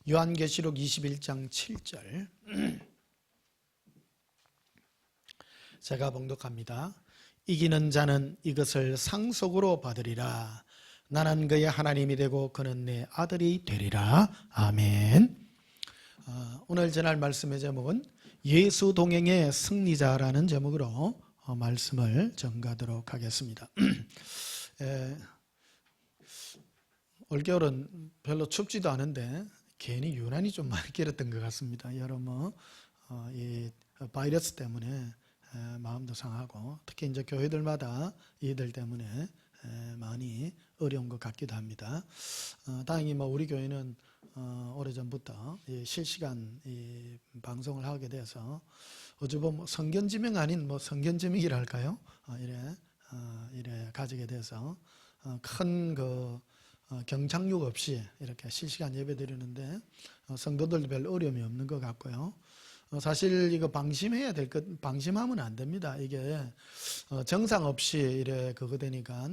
요한계시록 21장 7절 제가 봉독합니다. 이기는 자는 이것을 상속으로 받으리라. 나는 그의 하나님이 되고 그는 내 아들이 되리라. 아멘. 오늘 전할 말씀의 제목은 예수 동행의 승리자라는 제목으로 말씀을 전가하도록 하겠습니다. 올겨울은 별로 춥지도 않은데 괜히 유난히 좀 많이 길었던 것 같습니다. 여러분 이 바이러스 때문에 마음도 상하고 특히 이제 교회들마다 이들 때문에 많이 어려운 것 같기도 합니다. 다행히 우리 교회는 오래전부터 실시간 이 방송을 하게 돼서 어찌 보면 성견지명 아닌 성견지명이랄까요? 이래 가지게 돼서 큰 경착륙 없이 이렇게 실시간 예배 드리는데 성도들도 별 어려움이 없는 것 같고요. 사실 이거 방심해야 될 것, 방심하면 안 됩니다. 이게 정상 없이 이래 그거 되니까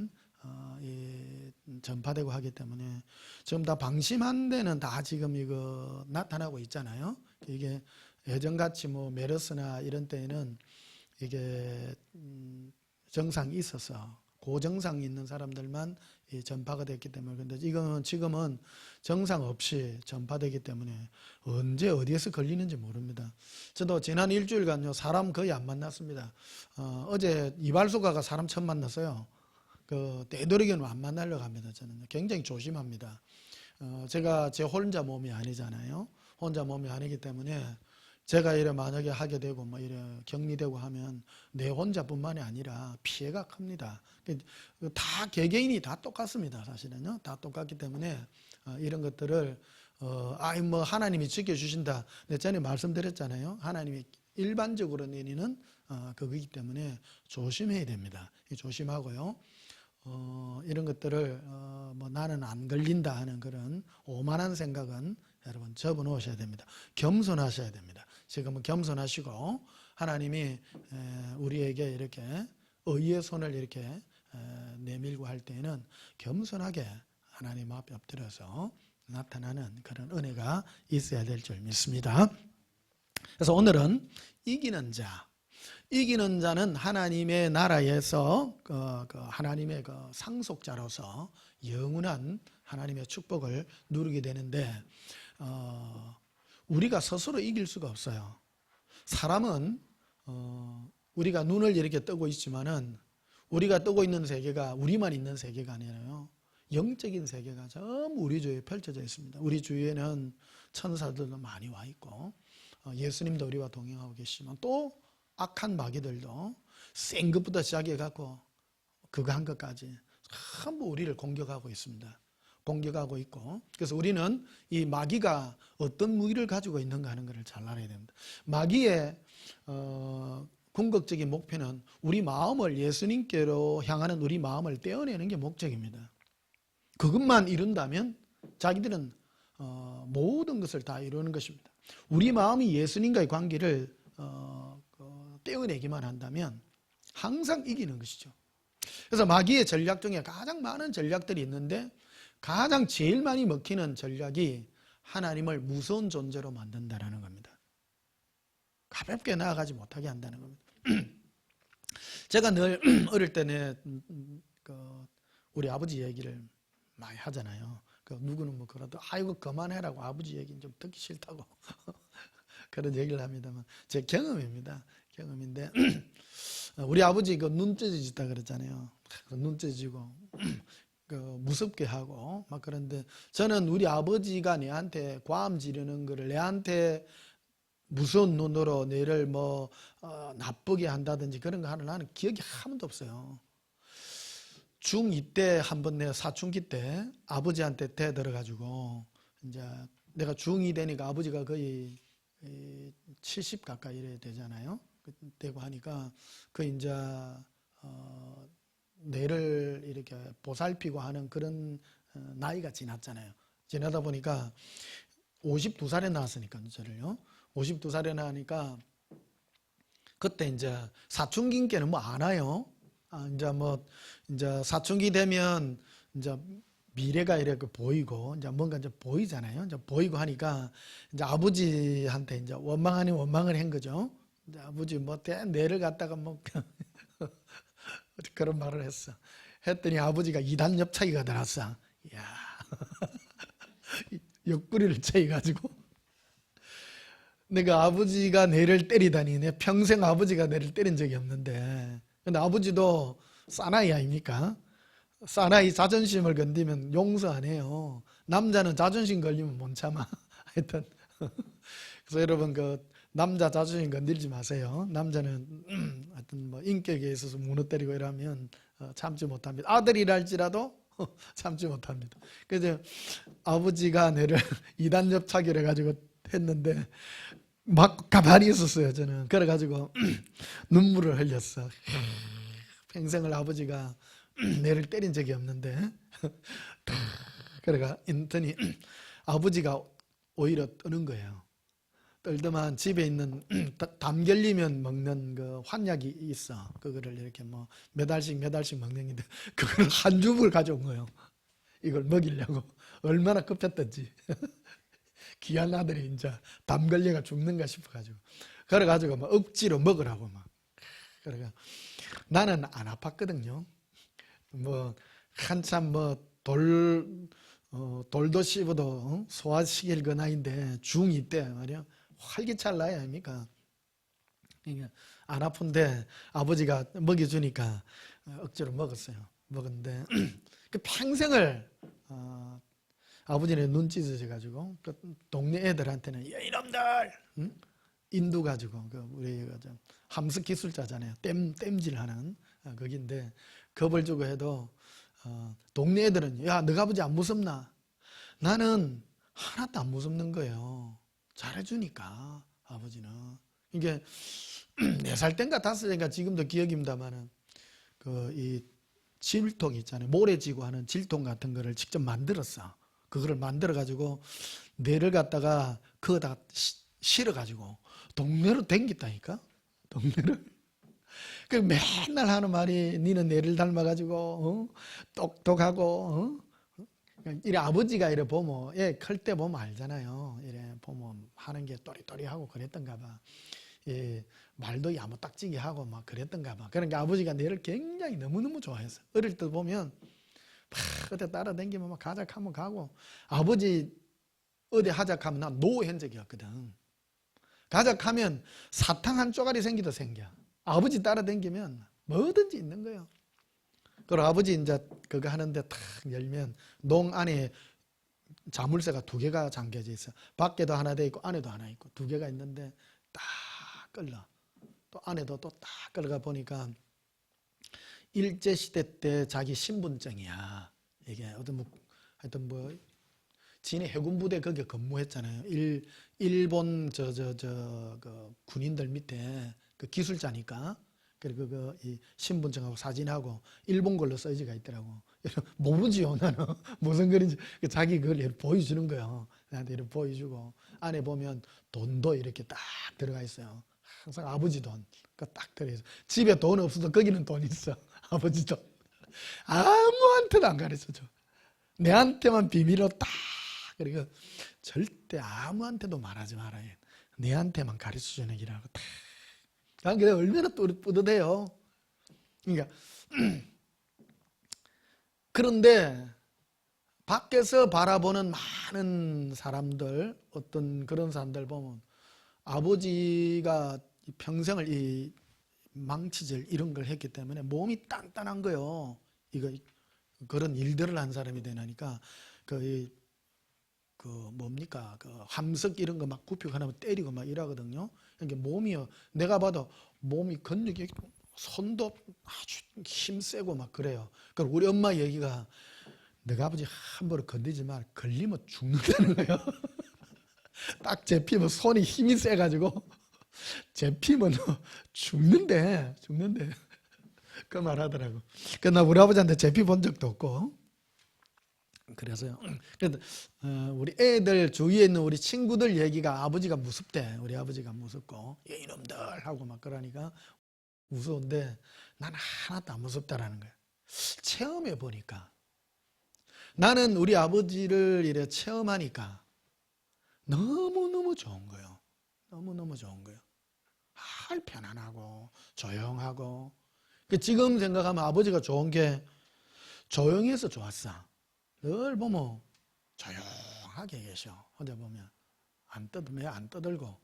전파되고 하기 때문에 지금 다 방심한 데는 다 지금 이거 나타나고 있잖아요. 이게 예전같이 메르스나 이런 때에는 이게 정상이 있어서 고정상이 있는 사람들만 전파가 됐기 때문에, 근데 지금은 정상 없이 전파되기 때문에 언제 어디에서 걸리는지 모릅니다. 저도 지난 일주일간요 사람 거의 안 만났습니다. 어제 이발소가가 사람 처음 만났어요. 되도록이면 안 만나려고 합니다. 저는 굉장히 조심합니다. 제가 제 혼자 몸이 아니잖아요. 혼자 몸이 아니기 때문에 제가 만약에 하게 되고 격리되고 하면 내 혼자뿐만이 아니라 피해가 큽니다. 다 개개인이 다 똑같습니다. 사실은요, 다 똑같기 때문에 이런 것들을 하나님이 지켜주신다. 전에 말씀드렸잖아요. 하나님이 일반적으로 내리는 그거기 때문에 조심해야 됩니다. 조심하고요. 이런 것들을 나는 안 걸린다 하는 그런 오만한 생각은 여러분 접어놓으셔야 됩니다. 겸손하셔야 됩니다. 지금은 겸손하시고 하나님이 우리에게 이렇게 의의 손을 이렇게 내밀고 할 때에는 겸손하게 하나님 앞에 엎드려서 나타나는 그런 은혜가 있어야 될 줄 믿습니다. 그래서 오늘은 이기는 자는 하나님의 나라에서 하나님의 상속자로서 영원한 하나님의 축복을 누리게 되는데 우리가 스스로 이길 수가 없어요. 사람은 우리가 눈을 이렇게 뜨고 있지만은 우리가 뜨고 있는 세계가 우리만 있는 세계가 아니라요, 영적인 세계가 전부 우리 주위에 펼쳐져 있습니다. 우리 주위에는 천사들도 많이 와 있고 예수님도 우리와 동행하고 계시지만 또 악한 마귀들도 센 것부터 시작해 갖고 그거 한 것까지 전부 우리를 공격하고 있습니다. 공격하고 있고, 그래서 우리는 이 마귀가 어떤 무기를 가지고 있는가 하는 것을 잘 알아야 됩니다. 마귀의 궁극적인 목표는 우리 마음을 예수님께로 향하는 우리 마음을 떼어내는 게 목적입니다. 그것만 이룬다면 자기들은 모든 것을 다 이루는 것입니다. 우리 마음이 예수님과의 관계를 떼어내기만 한다면 항상 이기는 것이죠. 그래서 마귀의 전략 중에 가장 많은 전략들이 있는데 가장 제일 많이 먹히는 전략이 하나님을 무서운 존재로 만든다는 겁니다. 가볍게 나아가지 못하게 한다는 겁니다. 제가 늘 어릴 때는 우리 아버지 얘기를 많이 하잖아요. 누구는 그래도 아이고 그만해라고, 아버지 얘기는 좀 듣기 싫다고 그런 얘기를 합니다만 제 경험입니다. 경험인데 우리 아버지 눈 찢어지다 그랬잖아요. 눈 찢어지고 무섭게 하고 그런데 저는 우리 아버지가 내한테 과음 지르는 거를 내한테 무서운 눈으로 내를 나쁘게 한다든지 그런 거 하는 기억이 한 번도 없어요. 중2 때 한번 내가 사춘기 때 아버지한테 대들어가지고 이제 내가 중2 되니까 아버지가 거의 70 가까이 이래 되잖아요. 되고 하니까 이제 뇌를 이렇게 보살피고 하는 그런 나이가 지났잖아요. 지나다 보니까 52살에 나왔으니까 저를요. 52살에 나니까 그때 이제 사춘기인께는 안 와요. 이제 사춘기 되면 이제 미래가 이렇게 보이고 이제 뭔가 이제 보이잖아요. 이제 보이고 하니까 이제 아버지한테 이제 원망 아닌 원망을 한 거죠. 이제 아버지 뭐 내를 갖다가 뭐 그런 말을 했어. 했더니 아버지가 이단 엽차기가 들었어. 야, 옆구리를 채가지고 내가 아버지가 내를 때리다니 내 평생 아버지가 내를 때린 적이 없는데 근데 아버지도 사나이 아닙니까? 사나이 자존심을 건드면 용서 안 해요. 남자는 자존심 걸리면 못 참아. 하여튼 그래서 여러분 그 남자 자존심 건들지 마세요. 남자는 하여튼 뭐 인격에 있어서 무너뜨리고 이러면 참지 못합니다. 아들이랄지라도 참지 못합니다. 그래서 아버지가 내를 이단 엽차기를 가지고 했는데 막 가만히 있었어요. 저는 그래가지고 눈물을 흘렸어. 평생을 아버지가 내를 때린 적이 없는데 그래가 인터니 아버지가 오히려 뜨는 거예요. 떨더만 집에 있는 담 결리면 먹는 그 환약이 있어. 그거를 이렇게 뭐 몇 알씩 먹는데 그걸 한 줌을 가져온 거예요. 이걸 먹이려고 얼마나 급했던지. 귀한 아들이 이제 담 걸려가 죽는가 싶어가지고 그래가지고 막 억지로 먹으라고 막. 그래가 나는 안 아팠거든요. 뭐 한참 뭐 돌도 씹어도 소화시킬 그 나이인데 중2 때 말이야 활기찰 나이 아닙니까? 그러니까 안 아픈데 아버지가 먹여주니까 억지로 먹었어요. 먹었는데 그 평생을 아버지는 눈치주셔가지고 그 동네 애들한테는 야 이놈들 응? 인두 가지고 그 우리 함석 기술자잖아요. 땜질하는 거긴데 겁을 주고 해도 동네 애들은 야 너가 아버지 안 무섭나? 나는 하나도 안 무섭는 거예요. 잘해주니까 아버지는 이게 4살 땐가 5살인가 지금도 기억입니다만은 그 이 질통 있잖아요. 모래지고 하는 질통 같은 거를 직접 만들었어. 그거를 만들어 가지고 뇌를 갖다가 그거다 실어 가지고 동네로 댕겼다니까. 동네를. 그 맨날 하는 말이 니는 내를 닮아가지고 똑똑하고 이래 아버지가 이래 보면 클 때 보면 알잖아요. 이래 보면 하는 게 또리또리하고 그랬던가 봐. 예, 말도 야무딱지게 하고 막 그랬던가 봐. 그러니까 아버지가 내를 굉장히 너무너무 좋아했어. 어릴 때 보면 막 어디 따라다니면 막 가작하면 가고 아버지 어디 하작하면 난 노한 적이 없거든. 가작하면 사탕 한 쪼가리 생기도 생겨. 아버지 따라다니면 뭐든지 있는 거예요. 그리고 아버지 이제 그거 하는데 탁 열면 농 안에 자물쇠가 2개가 잠겨져 있어. 밖에도 하나 돼 있고 안에도 하나 있고 2개가 있는데 딱 끌러. 또 안에도 또 딱 끌어가 보니까 일제시대 때 자기 신분증이야. 이게 어떤 뭐 하여튼 뭐 진해 해군부대 거기에 근무했잖아요. 일본 그 군인들 밑에 그 기술자니까. 그리고 이 신분증하고 사진하고 일본 걸로 써지가 있더라고. 모르지요 나는 무슨 글인지. 자기 그걸 보여주는 거예요. 나한테 이렇게 보여주고 안에 보면 돈도 이렇게 딱 들어가 있어요. 항상 아버지 돈 딱 들어있어. 집에 돈 없어도 거기는 돈 있어. 아버지 돈. 아무한테도 안 가르쳐줘. 내한테만 비밀로 딱. 그리고 절대 아무한테도 말하지 말아요. 내한테만 가르쳐주는 기라고 딱. 그게 얼마나 뿌듯해요. 그러니까 그런데 밖에서 바라보는 많은 사람들, 어떤 그런 사람들 보면 아버지가 평생을 이 망치질 이런 걸 했기 때문에 몸이 단단한 거요. 이거 그런 일들을 한 사람이 되니까 그 뭡니까 그 함석 이런 거 막 굽히고 하나면 때리고 막 이러거든요. 그러니까 몸이요. 내가 봐도 몸이 근육이 손도 아주 힘세고 막 그래요. 그리고 우리 엄마 얘기가 너가 아버지 함부로 건드리지 마. 걸리면 죽는다는 거예요. 딱 잡히면 손이 힘이 세가지고 잡히면 죽는데. 그 말 하더라고. 나 우리 아버지한테 잡히 본 적도 없고. 그래서요. 우리 애들 주위에 있는 우리 친구들 얘기가 아버지가 무섭대. 우리 아버지가 무섭고 이놈들 하고 막 그러니까 무서운데 난 하나도 안 무섭다라는 거야. 체험해 보니까 나는 우리 아버지를 이래 체험하니까 너무너무 좋은 거예요. 너무너무 좋은 거예요. 편안하고 조용하고. 지금 생각하면 아버지가 좋은 게 조용해서 좋았어. 늘 보면 조용하게 계셔. 어디 보면 안 떠들고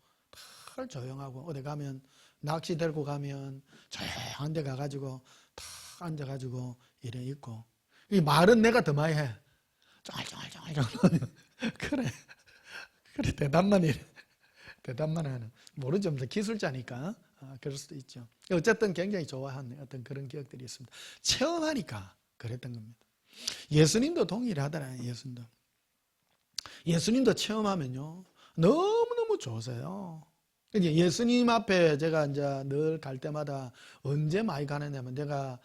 늘 조용하고, 어디 가면 낚시 들고 가면 조용한 데 가가지고 탁 앉아가지고 이래 있고. 이 말은 내가 더 많이 해. 쫑알쫑알쫑알쫑알. 그래 대답만 하는. 모르죠. 기술자니까 그럴 수도 있죠. 어쨌든 굉장히 좋아하는 어떤 그런 기억들이 있습니다. 체험하니까 그랬던 겁니다. 예수님도 동일하더라고요. 예수님도 체험하면요 너무너무 좋으세요. 예수님 앞에 제가 이제 늘 갈 때마다 언제 많이 가느냐면, 내가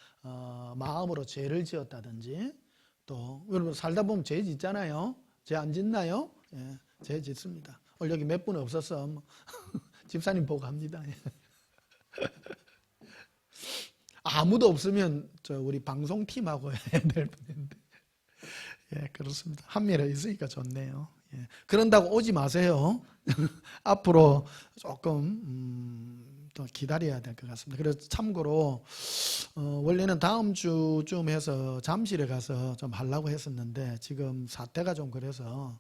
마음으로 죄를 지었다든지, 또 여러분 살다 보면 죄 짓잖아요. 죄 안 짓나요? 예, 죄 짓습니다. 오늘 여기 몇 분 없었어. 집사님 보고 합니다. 아무도 없으면 우리 방송팀하고 해야 될 뻔했는데, 예, 그렇습니다. 한 명이 있으니까 좋네요. 예, 그런다고 오지 마세요. 앞으로 조금 더 기다려야 될 것 같습니다. 그래서 참고로 원래는 다음 주쯤 해서 잠실에 가서 좀 하려고 했었는데, 지금 사태가 좀 그래서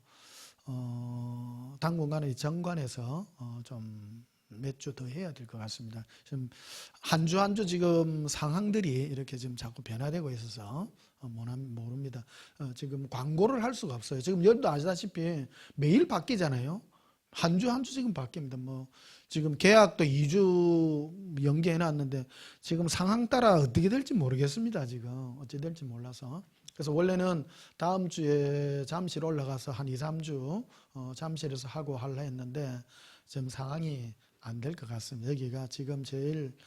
당분간은 정관에서 좀 몇 주 더 해야 될 것 같습니다. 지금 한 주 한 주 지금 상황들이 이렇게 지금 자꾸 변화되고 있어서 모릅니다. 지금 광고를 할 수가 없어요. 지금 여러분도 아시다시피 매일 바뀌잖아요. 한 주 한 주 지금 바뀝니다. 지금 계약도 2주 연기해 놨는데 지금 상황 따라 어떻게 될지 모르겠습니다. 지금 어찌 될지 몰라서. 그래서 원래는 다음 주에 잠실 올라가서 한 2, 3주 잠실에서 하고 하려 했는데, 지금 상황이 안 될 것 같습니다. 여기가 지금 제일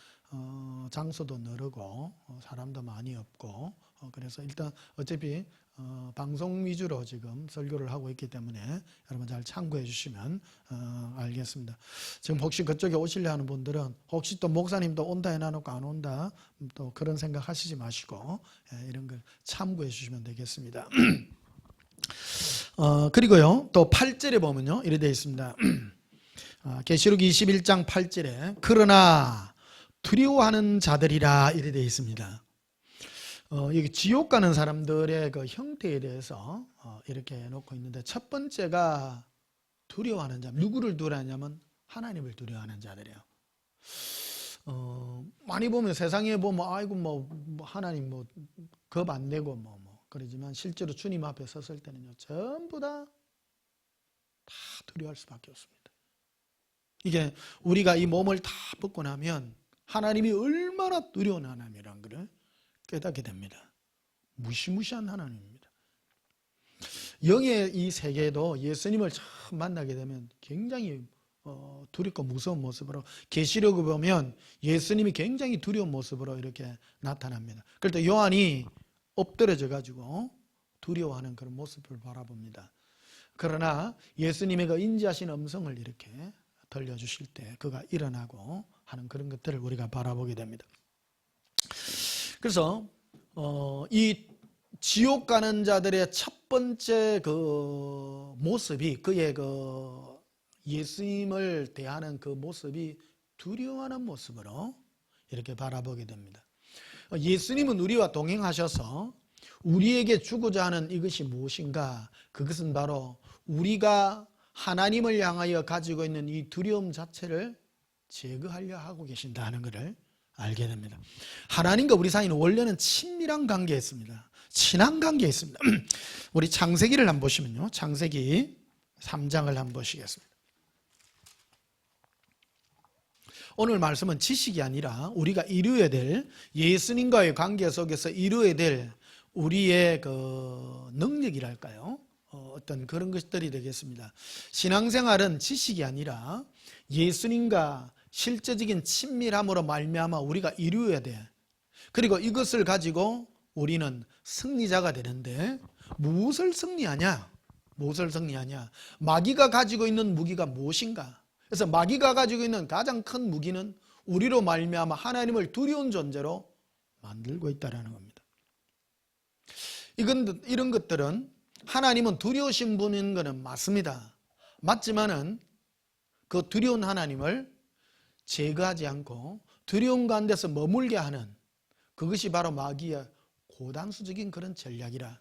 장소도 넓고 사람도 많이 없고, 그래서 일단 어차피 방송 위주로 지금 설교를 하고 있기 때문에 여러분 잘 참고해 주시면 알겠습니다. 지금 혹시 그쪽에 오시려 하는 분들은 혹시 또 목사님도 온다 해놔놓고 안 온다 또 그런 생각 하시지 마시고 이런 걸 참고해 주시면 되겠습니다. 그리고요 또 8절에 보면요 이렇게 되어 있습니다. 계시록 21장 8절에 그러나 두려워하는 자들이라 이렇게 되어 있습니다. 여기 지옥 가는 사람들의 그 형태에 대해서 이렇게 놓고 있는데, 첫 번째가 두려워하는 자. 누구를 두려워하냐면 하나님을 두려워하는 자들이에요. 많이 보면 세상에 보면 아이고 하나님 겁 안 내고 그러지만 실제로 주님 앞에 섰을 때는요 전부 다 두려워할 수밖에 없습니다. 이게 우리가 이 몸을 다 벗고 나면 하나님이 얼마나 두려운 하나님이란 것을 깨닫게 됩니다. 무시무시한 하나님입니다. 영의 이 세계도 예수님을 처음 만나게 되면 굉장히 두렵고 무서운 모습으로, 계시록을 보면 예수님이 굉장히 두려운 모습으로 이렇게 나타납니다. 그럴 때 요한이 엎드려져 가지고 두려워하는 그런 모습을 바라봅니다. 그러나 예수님의 그 인지하신 음성을 이렇게 들려주실 때 그가 일어나고 하는 그런 것들을 우리가 바라보게 됩니다. 그래서 이 지옥 가는 자들의 첫 번째 그 모습이, 그의 그 예수님을 대하는 그 모습이 두려워하는 모습으로 이렇게 바라보게 됩니다. 예수님은 우리와 동행하셔서 우리에게 주고자 하는 이것이 무엇인가? 그것은 바로 우리가 하나님을 향하여 가지고 있는 이 두려움 자체를 제거하려 하고 계신다는 것을 알게 됩니다. 하나님과 우리 사이는 원래는 친밀한 관계에 있습니다. 친한 관계에 있습니다. 우리 창세기를 한번 보시면요. 창세기 3장을 한번 보시겠습니다. 오늘 말씀은 지식이 아니라 우리가 이루어야 될, 예수님과의 관계 속에서 이루어야 될 우리의 그 능력이랄까요? 어떤 그런 것들이 되겠습니다. 신앙생활은 지식이 아니라 예수님과 실제적인 친밀함으로 말미암아 우리가 이루어야 돼. 그리고 이것을 가지고 우리는 승리자가 되는데, 무엇을 승리하냐? 마귀가 가지고 있는 무기가 무엇인가? 그래서 마귀가 가지고 있는 가장 큰 무기는 우리로 말미암아 하나님을 두려운 존재로 만들고 있다는 겁니다. 이런 것들은 하나님은 두려우신 분인 것은 맞습니다. 맞지만은 그 두려운 하나님을 제거하지 않고 두려움 가운데서 머물게 하는 그것이 바로 마귀의 고단수적인 그런 전략이라.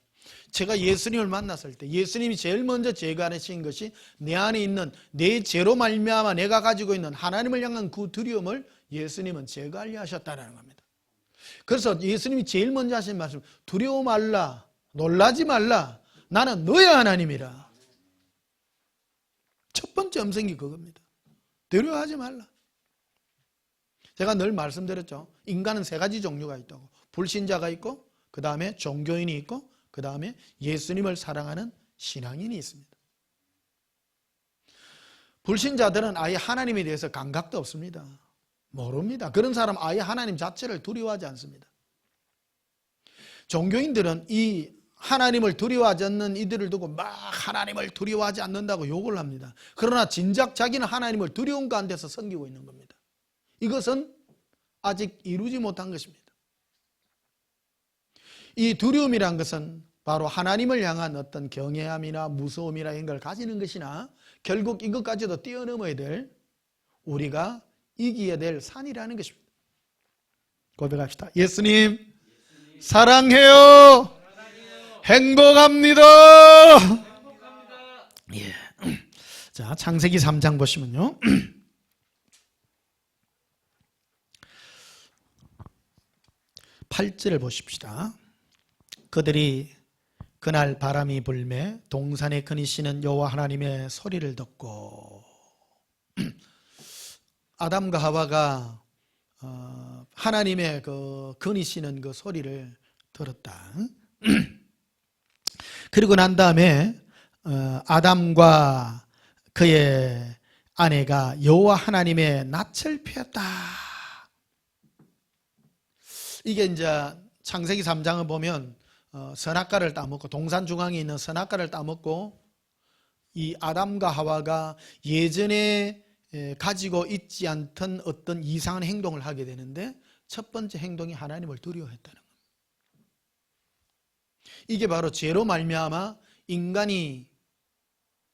제가 예수님을 만났을 때 예수님이 제일 먼저 제거하신 것이 내 안에 있는 내 죄로 말미암아 내가 가지고 있는 하나님을 향한 그 두려움을 예수님은 제거하려 하셨다는 겁니다. 그래서 예수님이 제일 먼저 하신 말씀, 두려워 말라, 놀라지 말라, 나는 너의 하나님이라. 첫 번째 음성이 그겁니다. 두려워하지 말라. 제가 늘 말씀드렸죠. 인간은 세 가지 종류가 있다고. 불신자가 있고, 그 다음에 종교인이 있고, 그 다음에 예수님을 사랑하는 신앙인이 있습니다. 불신자들은 아예 하나님에 대해서 감각도 없습니다. 모릅니다. 그런 사람 아예 하나님 자체를 두려워하지 않습니다. 종교인들은 이 하나님을 두려워하지 않는 이들을 두고 막 하나님을 두려워하지 않는다고 욕을 합니다. 그러나 진작 자기는 하나님을 두려운 가운데서 섬기고 있는 겁니다. 이것은 아직 이루지 못한 것입니다. 이 두려움이란 것은 바로 하나님을 향한 어떤 경외함이나 무서움이나 이런 걸 가지는 것이나 결국 이것까지도 뛰어넘어야 될 우리가 이기어야 될 산이라는 것입니다. 고백합시다. 예수님 사랑해요. 행복합니다. 예. 자, 창세기 3장 보시면요. 8절을 보십시다. 그들이 그날 바람이 불매 동산에 거니시는 여호와 하나님의 소리를 듣고 아담과 하와가 하나님의 그 거니시는 그 소리를 들었다. 그리고 난 다음에 아담과 그의 아내가 여호와 하나님의 낯을 피했다. 이게 이제 창세기 3장을 보면 선악과를 따먹고 동산 중앙에 있는 선악과를 따먹고 이 아담과 하와가 예전에 가지고 있지 않던 어떤 이상한 행동을 하게 되는데 첫 번째 행동이 하나님을 두려워했다는 겁니다. 이게 바로 죄로 말미암아 인간이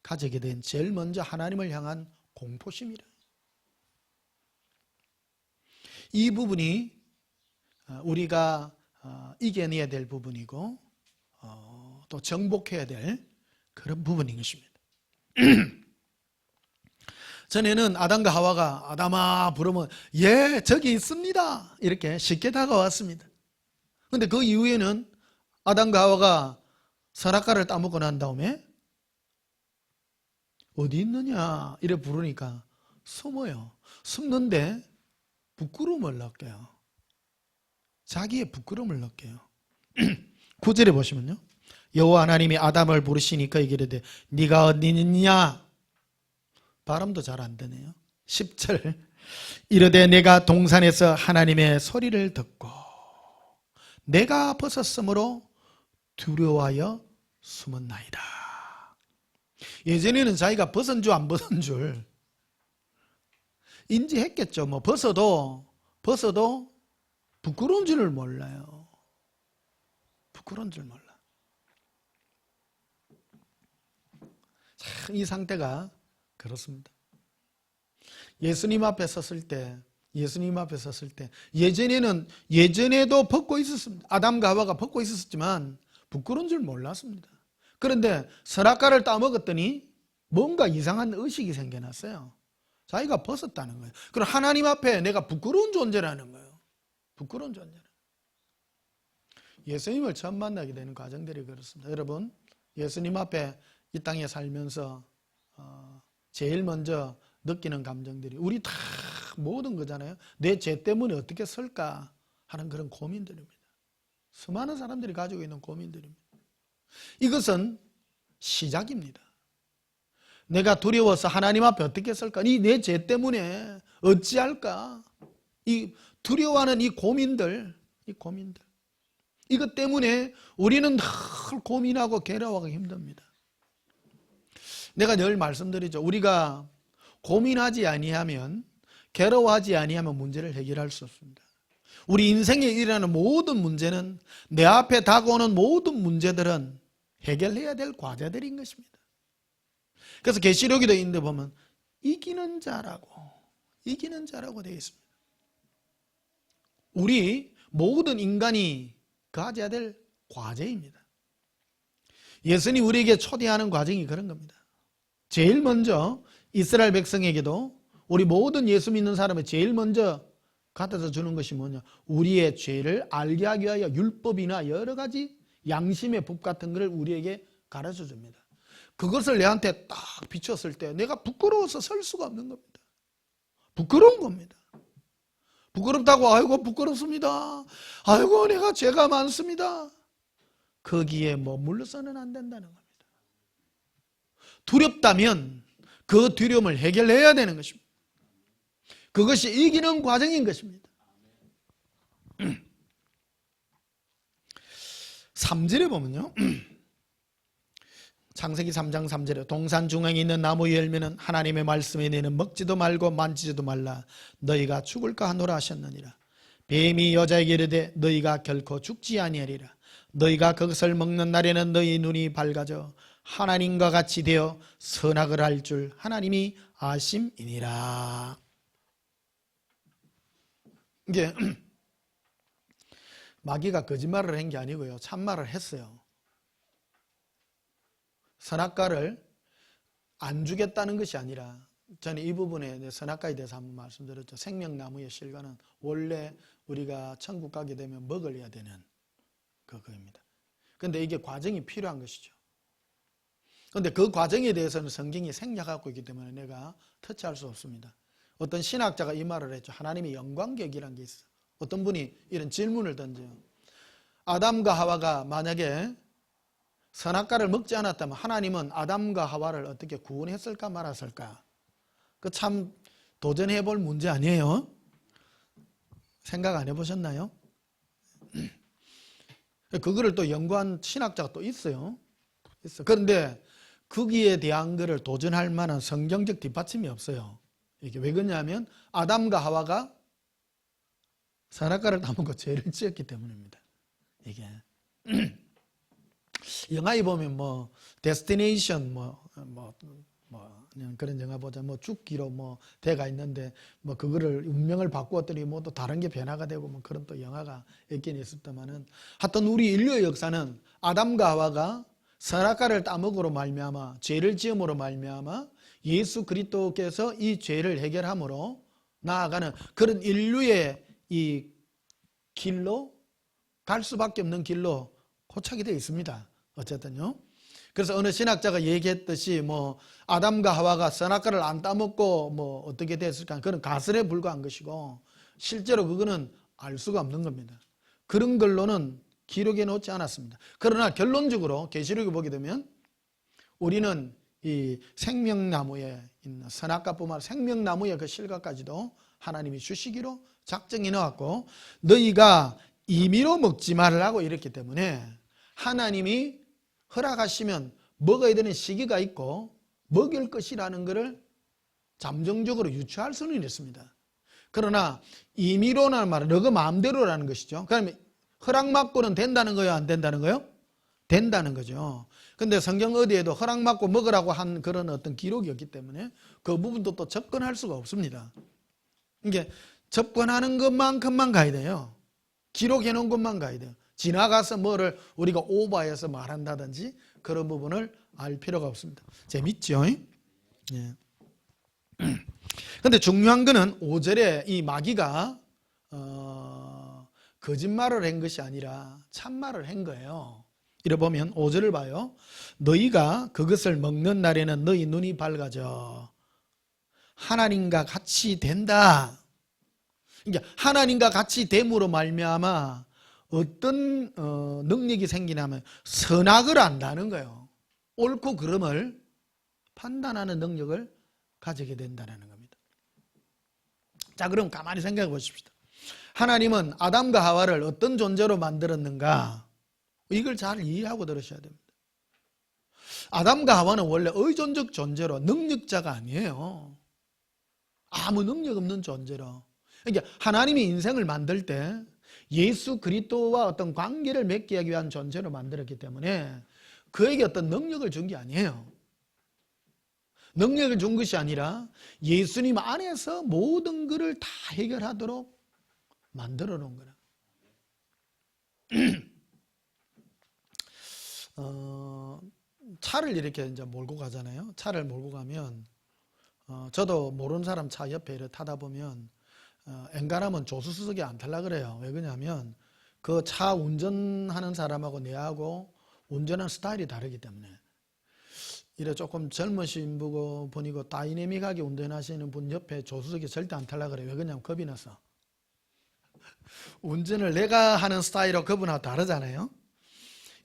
가지게 된 제일 먼저 하나님을 향한 공포심이라. 이 부분이 우리가 이겨내야 될 부분이고 또 정복해야 될 그런 부분인 것입니다. 전에는 아담과 하와가 아담아 부르면 예 저기 있습니다 이렇게 쉽게 다가왔습니다. 그런데 그 이후에는 아담과 하와가 선악과를 따먹고 난 다음에 어디 있느냐 이래 부르니까 숨어요. 숨는데 부끄러움을 느껴요. 자기의 부끄러움을 느껴요. 9절에 보시면요. 여호와 하나님이 아담을 부르시니까 이르되 네가 어디 있느냐. 발음도 잘 안 되네요. 10절 이르되 내가 동산에서 하나님의 소리를 듣고 내가 벗었으므로 두려워하여 숨었나이다. 예전에는 자기가 벗은 줄 안 벗은 줄 인지했겠죠. 뭐 벗어도 부끄러운 줄을 몰라요. 부끄러운 줄 몰라. 참 이 상태가 그렇습니다. 예수님 앞에 섰을 때 예전에도 벗고 있었습니다. 아담과 하와가 벗고 있었지만 부끄러운 줄 몰랐습니다. 그런데 선악과를 따먹었더니 뭔가 이상한 의식이 생겨났어요. 자기가 벗었다는 거예요. 그럼 하나님 앞에 내가 부끄러운 존재라는 거예요. 부끄러운 존재라. 예수님을 처음 만나게 되는 과정들이 그렇습니다. 여러분, 예수님 앞에 이 땅에 살면서 제일 먼저 느끼는 감정들이 우리 다 모든 거잖아요. 내 죄 때문에 어떻게 설까 하는 그런 고민들입니다. 수많은 사람들이 가지고 있는 고민들입니다. 이것은 시작입니다. 내가 두려워서 하나님 앞에 어떻게 설까? 이 내 죄 때문에 어찌할까? 이 두려워하는 이 고민들 이것 때문에 우리는 늘 고민하고 괴로워하기 힘듭니다. 내가 늘 말씀드리죠. 우리가 고민하지 아니하면 괴로워하지 아니하면 문제를 해결할 수 없습니다. 우리 인생에 일어나는 모든 문제는 내 앞에 다가오는 모든 문제들은 해결해야 될 과제들인 것입니다. 그래서 계시록에도 있는데 보면 이기는 자라고 되어 있습니다. 우리 모든 인간이 가져야 될 과제입니다. 예수님이 우리에게 초대하는 과정이 그런 겁니다. 제일 먼저 이스라엘 백성에게도 우리 모든 예수 믿는 사람이 제일 먼저 갖다 주는 것이 뭐냐? 우리의 죄를 알게 하기 위하여 율법이나 여러 가지 양심의 법 같은 것을 우리에게 가르쳐 줍니다. 그것을 내한테 딱 비췄을 때 내가 부끄러워서 설 수가 없는 겁니다. 부끄러운 겁니다. 부끄럽다고 아이고 부끄럽습니다. 아이고 내가 죄가 많습니다. 거기에 머물러서는 안 된다는 겁니다. 두렵다면 그 두려움을 해결해야 되는 것입니다. 그것이 이기는 과정인 것입니다. 3절에 보면요, 창세기 3장 3절에 동산 중앙에 있는 나무 열매는 하나님의 말씀에 너는 먹지도 말고 만지지도 말라 너희가 죽을까 하노라 하셨느니라. 뱀이 여자에게 이르되 너희가 결코 죽지 아니하리라. 너희가 그것을 먹는 날에는 너희 눈이 밝아져 하나님과 같이 되어 선악을 할 줄 하나님이 아심이니라. 이게 마귀가 거짓말을 한 게 아니고요, 참말을 했어요. 선악과를 안 주겠다는 것이 아니라, 저는 이 부분에 선악과에 대해서 한번 말씀드렸죠. 생명나무의 실과는 원래 우리가 천국 가게 되면 먹어야 되는 그거입니다. 그런데 이게 과정이 필요한 것이죠. 그런데 그 과정에 대해서는 성경이 생략하고 있기 때문에 내가 터치할 수 없습니다. 어떤 신학자가 이 말을 했죠. 하나님의 영광격이라는 게 있어. 어떤 분이 이런 질문을 던져요. 아담과 하와가 만약에 선악과를 먹지 않았다면 하나님은 아담과 하와를 어떻게 구원했을까 말았을까? 그 참 도전해 볼 문제 아니에요? 생각 안 해보셨나요? 그거를 또 연구한 신학자가 또 있어요. 그런데 거기에 대한 거를 도전할 만한 성경적 뒷받침이 없어요. 이게 왜 그러냐면 아담과 하와가 선악과를 따먹고 죄를 지었기 때문입니다. 이게 영화에 보면 뭐 데스티네이션 그런 영화 보자 죽기로 대가 있는데 그거를 운명을 바꾸었더니 또 다른 게 변화가 되고 그런 또 영화가 있긴 있었다마는 하여튼 우리 인류의 역사는 아담과 하와가 선악과를 따먹으로 말미암아 죄를 지음으로 말미암아 예수 그리스도께서 이 죄를 해결함으로 나아가는 그런 인류의 이 길로 갈 수밖에 없는 길로 포착이 되어 있습니다. 어쨌든요. 그래서 어느 신학자가 얘기했듯이 아담과 하와가 선악과를 안 따먹고 어떻게 됐을까, 그런 가설에 불과한 것이고 실제로 그거는 알 수가 없는 겁니다. 그런 걸로는 기록해 놓지 않았습니다. 그러나 결론적으로 계시록에 보게 되면 우리는 이 생명나무에 있는 선악과뿐만 아니라 생명나무의 그 실과까지도 하나님이 주시기로 작정해 놓았고 너희가 임의로 먹지 말라고 이랬기 때문에 하나님이 허락하시면 먹어야 되는 시기가 있고 먹일 것이라는 것을 잠정적으로 유추할 수는 있습니다. 그러나 임의로라는 말은 너가 마음대로라는 것이죠. 그러면 허락받고는 된다는 거예요, 안 된다는 거예요? 된다는 거죠. 근데 성경 어디에도 허락받고 먹으라고 한 그런 어떤 기록이 없기 때문에 그 부분도 또 접근할 수가 없습니다. 이게 접근하는 것만큼만 가야 돼요. 기록해 놓은 것만 가야 돼요. 지나가서 뭐를 우리가 오버해서 말한다든지 그런 부분을 알 필요가 없습니다. 재밌죠? 예. 근데 중요한 거는 5절에 이 마귀가 거짓말을 한 것이 아니라 참말을 한 거예요. 이래 보면 5절을 봐요. 너희가 그것을 먹는 날에는 너희 눈이 밝아져 하나님과 같이 된다. 그러니까 하나님과 같이 됨으로 말미암아 어떤 능력이 생기냐면 선악을 안다는 거예요. 옳고 그름을 판단하는 능력을 가지게 된다는 겁니다. 자, 그럼 가만히 생각해 보십시다. 하나님은 아담과 하와를 어떤 존재로 만들었는가? 이걸 잘 이해하고 들으셔야 됩니다. 아담과 하와는 원래 의존적 존재로 능력자가 아니에요. 아무 능력 없는 존재로. 그러니까 하나님이 인생을 만들 때 예수 그리스도와 어떤 관계를 맺게 하기 위한 존재로 만들었기 때문에 그에게 어떤 능력을 준 게 아니에요. 능력을 준 것이 아니라 예수님 안에서 모든 것을 다 해결하도록 만들어 놓은 거라. 차를 이렇게 이제 몰고 가잖아요. 차를 몰고 가면 저도 모르는 사람 차 옆에 이렇게 타다 보면 엔간하면 조수석에 안 탈라 그래요. 왜 그러냐면 그 차 운전하는 사람하고 내하고 운전하는 스타일이 다르기 때문에. 이래 조금 젊으신 분이고 다이내믹하게 운전하시는 분 옆에 조수석에 절대 안 탈라 그래요. 왜 그러냐면 겁이 나서. 운전을 내가 하는 스타일하고 그분하고 다르잖아요.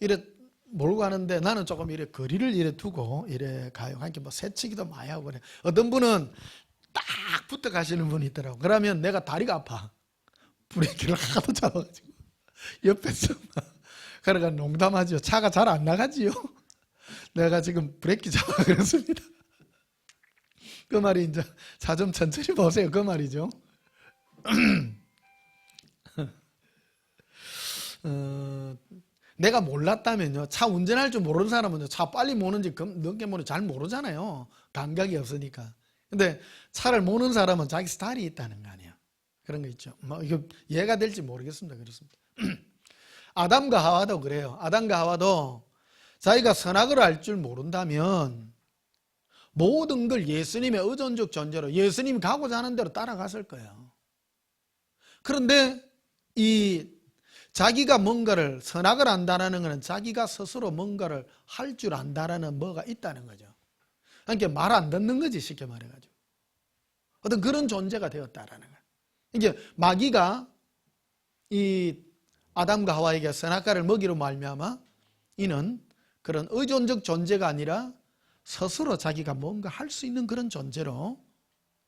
이래 몰고 가는데 나는 조금 이래 거리를 이래 두고 이래 가요. 하니까 뭐 새치기도 많이 하고 그래. 어떤 분은 딱 붙어 가시는 분이 있더라고. 그러면 내가 다리가 아파. 브레이크를 하도 잡아가지고 옆에서 그러니까 농담하죠. 차가 잘 안 나가지요. 내가 지금 브레이크 잡아 그랬습니다. 그 말이 이제 차 좀 천천히 보세요. 그 말이죠. 내가 몰랐다면요. 차 운전할 줄 모르는 사람은요. 차 빨리 모는지 늦게 모는지 잘 모르잖아요. 감각이 없으니까. 근데 차를 모는 사람은 자기 스타일이 있다는 거 아니에요. 그런 거 있죠. 뭐 이거 이해가 될지 모르겠습니다. 그렇습니다. 아담과 하와도 그래요. 아담과 하와도 자기가 선악을 알 줄 모른다면 모든 걸 예수님의 의존적 존재로 예수님이 가고자 하는 대로 따라갔을 거예요. 그런데 이 자기가 뭔가를 선악을 안다라는 것은 자기가 스스로 뭔가를 할 줄 안다라는 뭐가 있다는 거죠. 그러니까 말 안 듣는 거지, 쉽게 말해가지고. 어떤 그런 존재가 되었다라는 거예요. 이게 마귀가 이 아담과 하와에게 선악과를 먹이로 말미암아 이는 그런 의존적 존재가 아니라 스스로 자기가 뭔가 할 수 있는 그런 존재로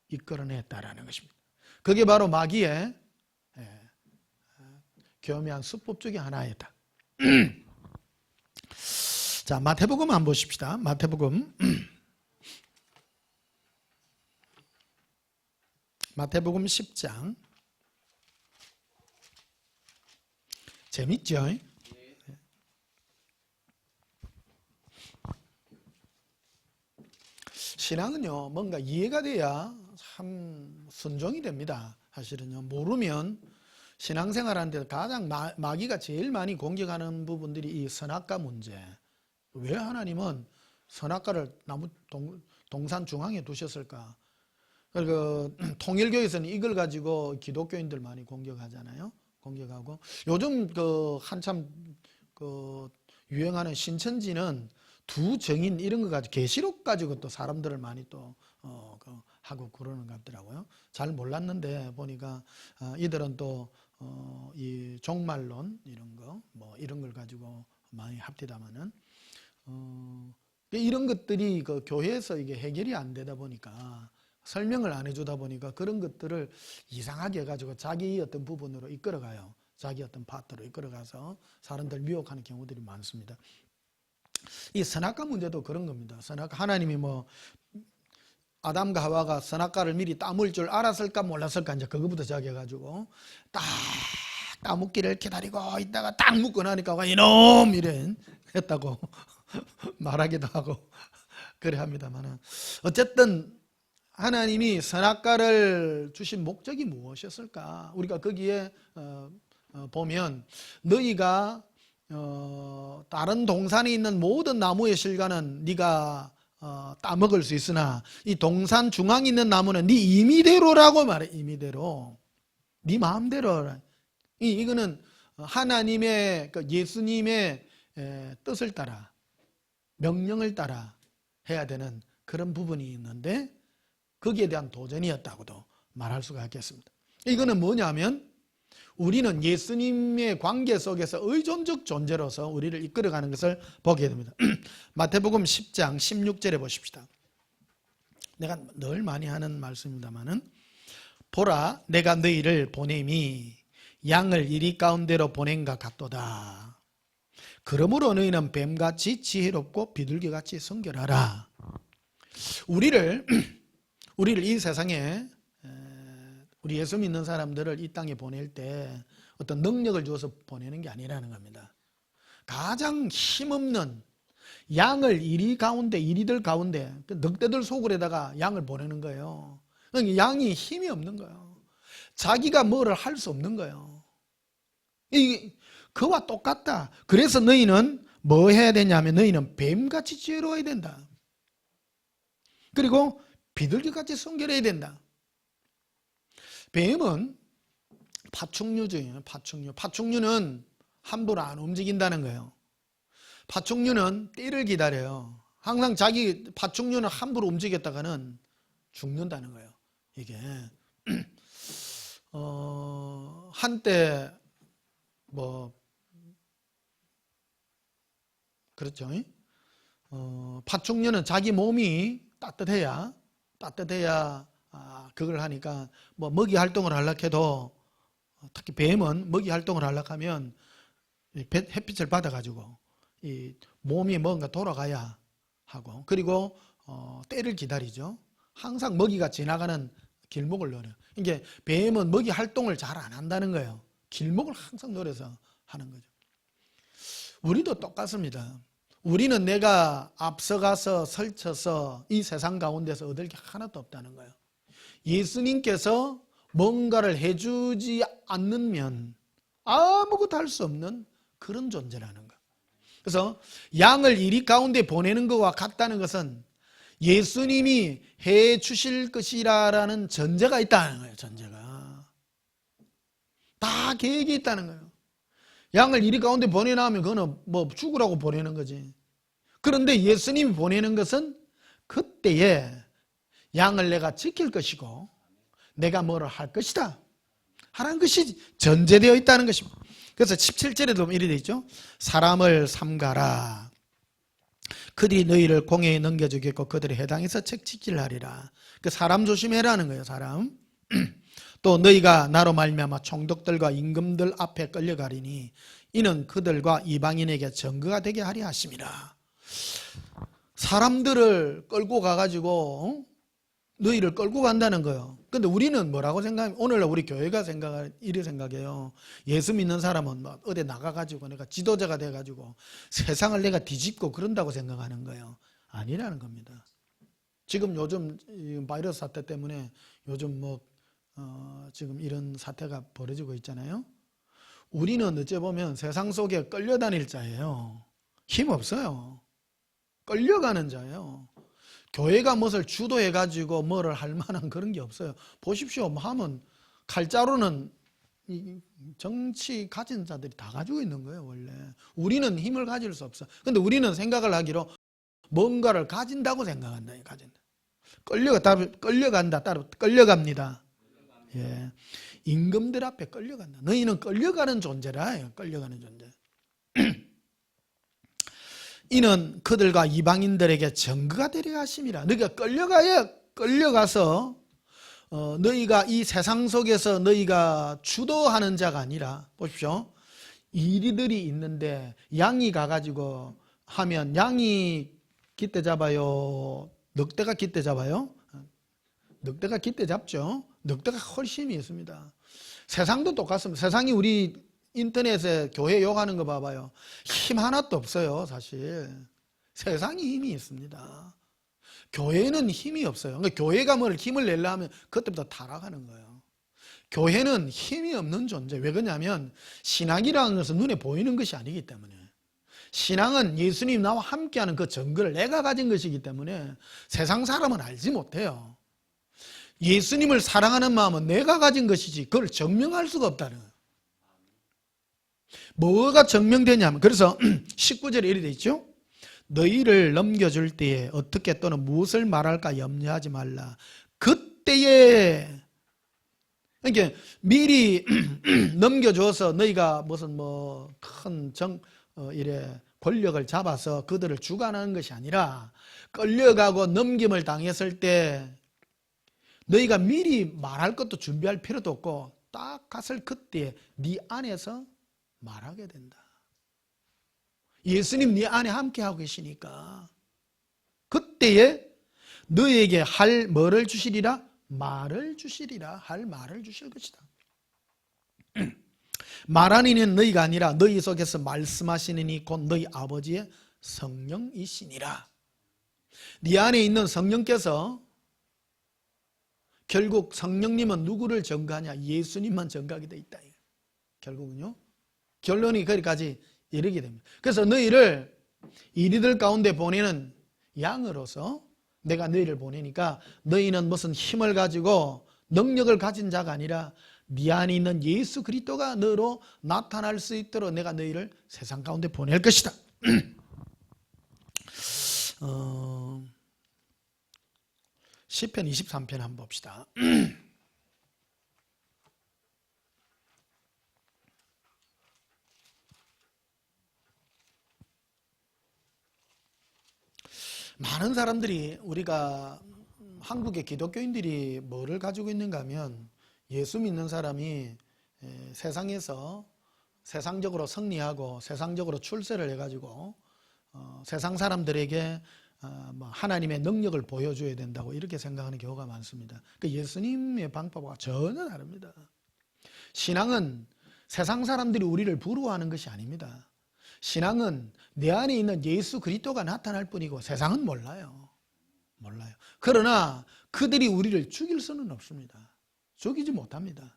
이끌어냈다라는 것입니다. 그게 바로 마귀의 교묘한 수법 중에 하나였다. 자, 마태복음 한번 보십시다. 마태복음 10장. 재밌죠? 신앙은요, 뭔가 이해가 돼야 참 순종이 됩니다. 사실은요, 모르면 신앙생활하는데 가장 마귀가 제일 많이 공격하는 부분들이 이 선악과 문제. 왜 하나님은 선악과를 나무 동산 중앙에 두셨을까? 그 통일교에서는 이걸 가지고 기독교인들 많이 공격하잖아요. 공격하고 요즘 그 한참 그 유행하는 신천지는 두 정인 이런 거 가지고 계시록 가지고 또 사람들을 많이 또 하고 그러는 것 같더라고요. 잘 몰랐는데 보니까 이들은 또 이 종말론 이런 거 뭐 이런 걸 가지고 많이 합디다마는 이런 것들이 그 교회에서 이게 해결이 안 되다 보니까 설명을 안 해주다 보니까 그런 것들을 이상하게 해가지고 자기 어떤 부분으로 이끌어가요. 자기 어떤 파트로 이끌어가서 사람들 미혹하는 경우들이 많습니다. 이 선악과 문제도 그런 겁니다. 선악과 하나님이 뭐 아담과 하와가 선악과를 미리 따물 줄 알았을까 몰랐을까 이제 그거부터 시작해가지고 딱 따먹기를 기다리고 있다가 딱 묻고 나니까 이놈 이래 했다고 말하기도 하고 그래 합니다만 어쨌든 하나님이 선악과를 주신 목적이 무엇이었을까? 우리가 거기에 보면 너희가 다른 동산에 있는 모든 나무의 실과는 네가 따먹을 수 있으나 이 동산 중앙에 있는 나무는 네 임의대로라고 말해. 임의대로 네 마음대로. 이거는 하나님의 예수님의 뜻을 따라 명령을 따라 해야 되는 그런 부분이 있는데 거기에 대한 도전이었다고도 말할 수가 있겠습니다. 이거는 뭐냐면 우리는 예수님의 관계 속에서 의존적 존재로서 우리를 이끌어가는 것을 보게 됩니다. 마태복음 10장 16절에 보십시다. 내가 늘 많이 하는 말씀입니다마는 보라 내가 너희를 보냄이 양을 이리 가운데로 보낸가 같도다. 그러므로 너희는 뱀같이 지혜롭고 비둘기같이 성결하라. 우리를 이 세상에 우리 예수 믿는 사람들을 이 땅에 보낼 때 어떤 능력을 주어서 보내는 게 아니라는 겁니다. 가장 힘없는 양을 이리들 가운데 그 늑대들 속을에다가 양을 보내는 거예요. 그러니까 양이 힘이 없는 거예요. 자기가 뭐를 할 수 없는 거예요. 그와 똑같다. 그래서 너희는 뭐 해야 되냐면 너희는 뱀같이 지혜로워야 된다. 그리고 비둘기같이 순결해야 된다. 뱀은 파충류죠. 파충류는 함부로 안 움직인다는 거예요. 파충류는 때를 기다려요. 항상 파충류는 함부로 움직였다가는 죽는다는 거예요. 이게 한때 그렇죠. 파충류는 자기 몸이 따뜻해야 그걸 하니까 먹이 활동을 하려고 해도, 특히 뱀은 먹이 활동을 하려고 하면 햇빛을 받아가지고 이 몸이 뭔가 돌아가야 하고, 그리고 때를 기다리죠. 항상 먹이가 지나가는 길목을 노려요. 이게 뱀은 먹이 활동을 잘 안 한다는 거예요. 길목을 항상 노려서 하는 거죠. 우리도 똑같습니다. 우리는 내가 앞서가서 설쳐서 이 세상 가운데서 얻을 게 하나도 없다는 거예요. 예수님께서 뭔가를 해주지 않으면 아무것도 할 수 없는 그런 존재라는 거예요. 그래서 양을 이리 가운데 보내는 것과 같다는 것은 예수님이 해 주실 것이라는 전제가 있다는 거예요. 전제가 다 계획이 있다는 거예요. 양을 이리 가운데 보내놔면 그거는 죽으라고 보내는 거지. 그런데 예수님이 보내는 것은 그때에 양을 내가 지킬 것이고 내가 뭐를 할 것이다 하는 것이 전제되어 있다는 것입니다. 그래서 17절에도 보면 이렇게 되어 있죠. 사람을 삼가라. 그들이 너희를 공회에 넘겨주겠고 그들의 해당해서 책찍질하리라. 그 사람 조심해라는 거예요. 사람. 또 너희가 나로 말미암아 총독들과 임금들 앞에 끌려가리니 이는 그들과 이방인에게 증거가 되게 하려 하심이라. 사람들을 끌고 가가지고 너희를 끌고 간다는 거예요. 근데 우리는 뭐라고 생각하면, 오늘날 우리 교회가 이렇게 생각해요. 예수 믿는 사람은 어디 나가가지고 내가 지도자가 돼가지고 세상을 내가 뒤집고 그런다고 생각하는 거예요. 아니라는 겁니다. 지금 요즘 바이러스 사태 때문에 요즘 지금 이런 사태가 벌어지고 있잖아요. 우리는 어째 보면 세상 속에 끌려다닐 자예요. 힘 없어요. 끌려가는 자예요. 교회가 무엇을 주도해가지고 뭐를 할 만한 그런 게 없어요. 보십시오. 하면 칼자루는 정치 가진 자들이 다 가지고 있는 거예요. 원래 우리는 힘을 가질 수 없어. 근데 우리는 생각을 하기로 뭔가를 가진다고 생각한다. 가진다. 끌려간다. 따로 끌려갑니다. 예. 임금들 앞에 끌려간다. 너희는 끌려가는 존재라. 끌려가는 존재. 이는 그들과 이방인들에게 증거가 되려 하심이라. 너희가 끌려가서 너희가 이 세상 속에서 너희가 주도하는 자가 아니라, 보십시오. 이리들이 있는데 양이 가가지고 하면 양이 깃대 잡아요? 늑대가 깃대 잡아요? 늑대가 깃대 잡죠. 늑대가 훨씬 힘이 있습니다. 세상도 똑같습니다. 세상이 우리 인터넷에 교회 욕하는 거 봐봐요. 힘 하나도 없어요. 사실 세상이 힘이 있습니다. 교회는 힘이 없어요. 그러니까 교회가 뭘 힘을 내려 하면 그때부터 타락하는 거예요. 교회는 힘이 없는 존재. 왜 그러냐면 신앙이라는 것은 눈에 보이는 것이 아니기 때문에. 신앙은 예수님 나와 함께하는 그 증거를 내가 가진 것이기 때문에 세상 사람은 알지 못해요. 예수님을 사랑하는 마음은 내가 가진 것이지 그걸 증명할 수가 없다는 거예요. 뭐가 증명되냐면, 그래서 19절에 이렇게 되어 있죠. 너희를 넘겨줄 때에 어떻게 또는 무엇을 말할까 염려하지 말라. 그때에, 그러니까 미리 넘겨줘서 너희가 무슨 큰 이래 권력을 잡아서 그들을 주관하는 것이 아니라 끌려가고 넘김을 당했을 때 너희가 미리 말할 것도 준비할 필요도 없고 딱 갔을 그때에 네 안에서 말하게 된다. 예수님 네 안에 함께하고 계시니까 그때에 너에게 할 뭐를 주시리라? 말을 주시리라. 할 말을 주실 것이다. 말하는 이는 너희가 아니라 너희 속에서 말씀하시는 이 곧 너희 아버지의 성령이시니라. 네 안에 있는 성령께서 결국 성령님은 누구를 전가하냐? 예수님만 전가하게 돼 있다. 결국은요. 결론이 거기까지 이르게 됩니다. 그래서 너희를 이리들 가운데 보내는 양으로서 내가 너희를 보내니까 너희는 무슨 힘을 가지고 능력을 가진 자가 아니라 네 안에 있는 예수 그리스도가 너로 나타날 수 있도록 내가 너희를 세상 가운데 보낼 것이다. 시편 23편 한번 봅시다. 많은 사람들이 우리가 한국의 기독교인들이 뭐를 가지고 있는가 하면 예수 믿는 사람이 세상에서 세상적으로 승리하고 세상적으로 출세를 해가지고 세상 사람들에게 하나님의 능력을 보여줘야 된다고 이렇게 생각하는 경우가 많습니다. 그 예수님의 방법과 전혀 다릅니다. 신앙은 세상 사람들이 우리를 부러워하는 것이 아닙니다. 신앙은 내 안에 있는 예수 그리스도가 나타날 뿐이고 세상은 몰라요. 그러나 그들이 우리를 죽일 수는 없습니다. 죽이지 못합니다.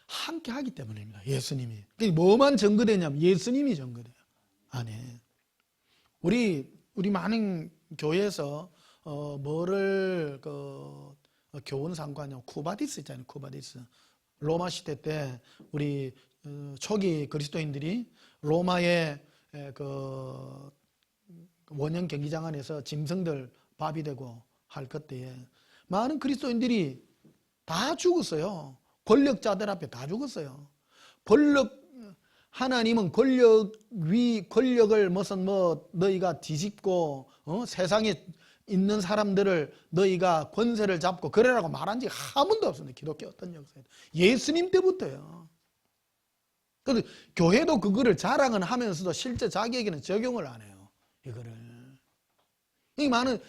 함께 하기 때문입니다. 예수님이. 뭐만 증거되냐면 예수님이 증거돼요. 안에. 우리 많은 교회에서 뭐를 교훈 상관이요. 쿠바디스 있잖아요. 쿠바디스. 로마 시대 때 우리 초기 그리스도인들이 로마의 그 원형 경기장 안에서 짐승들 밥이 되고 할 그때에 많은 그리스도인들이 다 죽었어요. 권력자들 앞에 다 죽었어요. 하나님은 권력을 무슨 너희가 뒤집고 세상에 있는 사람들을 너희가 권세를 잡고 그래라고 말한 지 한 번도 없습니다. 기독교 어떤 역사에. 예수님 때부터요. 그런데 교회도 그거를 자랑은 하면서도 실제 자기에게는 적용을 안 해요. 이거를. 이 많은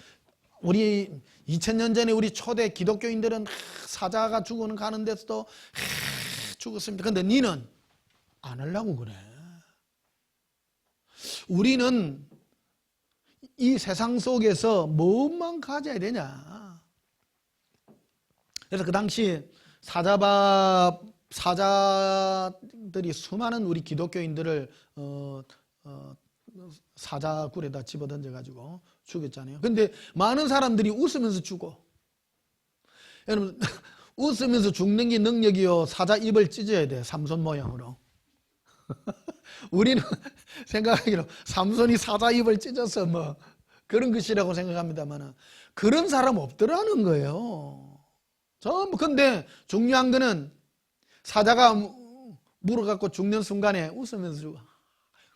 우리 2000년 전에 우리 초대 기독교인들은 사자가 죽어는 가는 데서도 죽었습니다. 그런데 니는 안 하려고 그래. 우리는 이 세상 속에서 무엇만 가져야 되냐. 그래서 그 당시 사자들이 수많은 우리 기독교인들을 사자굴에다 집어던져가지고 죽였잖아요. 근데 많은 사람들이 웃으면서 죽어. 여러분, 웃으면서 죽는 게 능력이요. 사자 입을 찢어야 돼. 삼손 모양으로. 우리는 생각하기로 삼손이 사자 입을 찢어서 뭐 그런 것이라고 생각합니다만 그런 사람 없더라는 거예요. 전부. 근데 중요한 거는 사자가 물어갖고 죽는 순간에 웃으면서 죽어.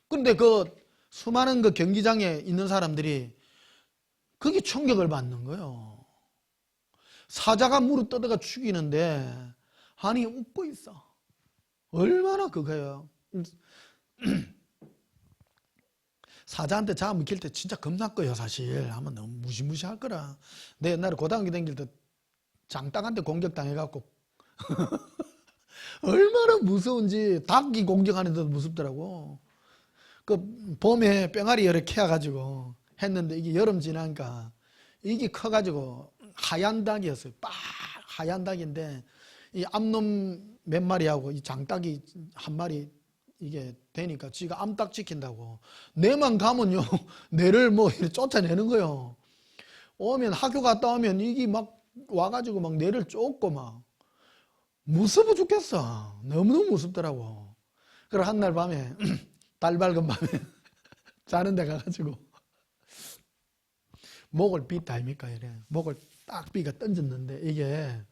근데 그 수많은 그 경기장에 있는 사람들이 그게 충격을 받는 거예요. 사자가 물어 뜯어가 죽이는데 아니 웃고 있어. 얼마나 그거예요. 사자한테 잡아먹힐 때 진짜 겁났고요. 사실 아마 너무 무시무시할 거라. 내 옛날에 고등학교 다닐 때 장닭한테 공격당해갖고 얼마나 무서운지. 닭이 공격하는데도 무섭더라고. 그 봄에 뺑아리 열에 캐가지고 했는데 이게 여름 지나니까 이게 커가지고 하얀 닭이었어요. 하얀 닭인데 이 암놈 몇 마리하고 이 장닭이 한 마리 이게 되니까 지가 암탉 지킨다고 내만 가면요 내를 뭐 쫓아내는 거예요. 오면 학교 갔다 오면 이게 막 와가지고 막 내를 쫓고 막 무서워 죽겠어. 너무너무 무섭더라고. 그래 한날 밤에 달 밝은 밤에 자는 데 가가지고 목을 빗다 아닙니까? 이래 목을 딱 비가 던졌는데 이게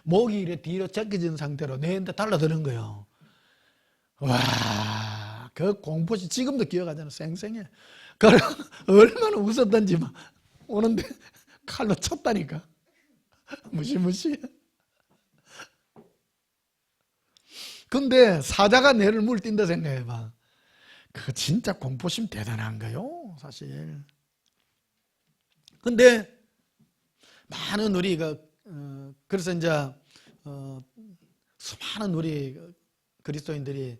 목이 이래 뒤로 제껴진 상태로 내한테 달라드는 거예요. 와, 그 공포시 지금도 기억하잖아. 생생해. 그래 얼마나 웃었던지 막 오는데 칼로 쳤다니까. 무시무시해. 근데 사자가 내를 물뛴다 생각해봐. 그거 진짜 공포심 대단한 거요, 사실. 근데 많은 우리가 그래서 이제 수많은 우리 그리스도인들이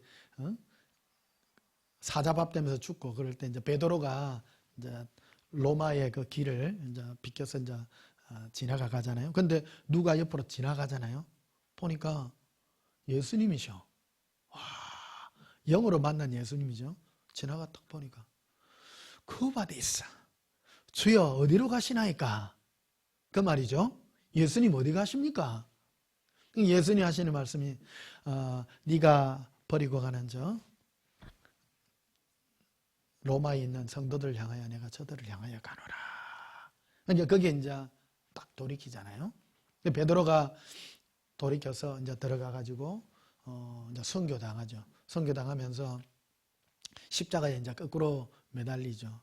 사자밥 되면서 죽고 그럴 때 이제 베드로가 이제 로마의 그 길을 이제 비껴서 이제 지나가잖아요. 근데 누가 옆으로 지나가잖아요. 보니까 예수님이셔. 와, 영으로 만난 예수님이죠. 지나가 딱 보니까 그바디 있어. 주여 어디로 가시나이까? 그 말이죠. 예수님 어디 가십니까? 예수님 하시는 말씀이 네가 버리고 가는 저 로마에 있는 성도들 향하여 내가 저들을 향하여 가노라. 이제 거기에 이제 딱 돌이키잖아요. 베드로가 돌이켜서 이제 들어가 가지고 이제 선교 당하죠. 선교 당하면서 십자가에 이제 거꾸로 매달리죠.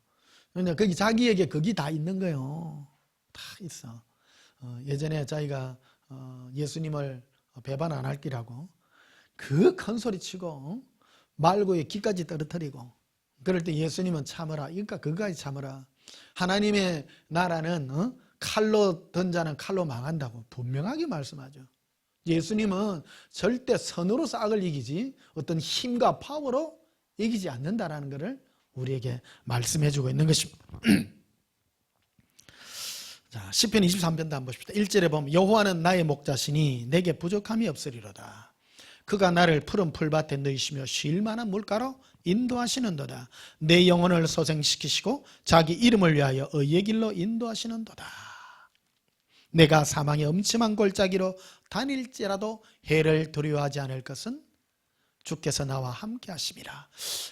근데 거기 자기에게 거기 다 있는 거예요. 다 있어. 예전에 자기가 예수님을 배반 안 할 기라고 그 큰 소리 치고 말고의 기까지 떨어뜨리고 그럴 때 예수님은 참으라. 그러니까 그거까지 참으라. 하나님의 나라는 칼로 던자는 칼로 망한다고 분명하게 말씀하죠. 예수님은 절대 선으로 싹을 이기지 어떤 힘과 파워로 이기지 않는다라는 것을 우리에게 말씀해 주고 있는 것입니다. 자, 시편 23편도 한번 보십시다. 1절에 보면 여호와는 나의 목자시니 내게 부족함이 없으리로다. 그가 나를 푸른 풀밭에 넣으시며 쉴 만한 물가로 인도하시는도다. 내 영혼을 소생시키시고 자기 이름을 위하여 의의 길로 인도하시는도다. 내가 사망의 엄침한 골짜기로 다닐지라도 해를 두려워하지 않을 것은 주께서 나와 함께 하심이라.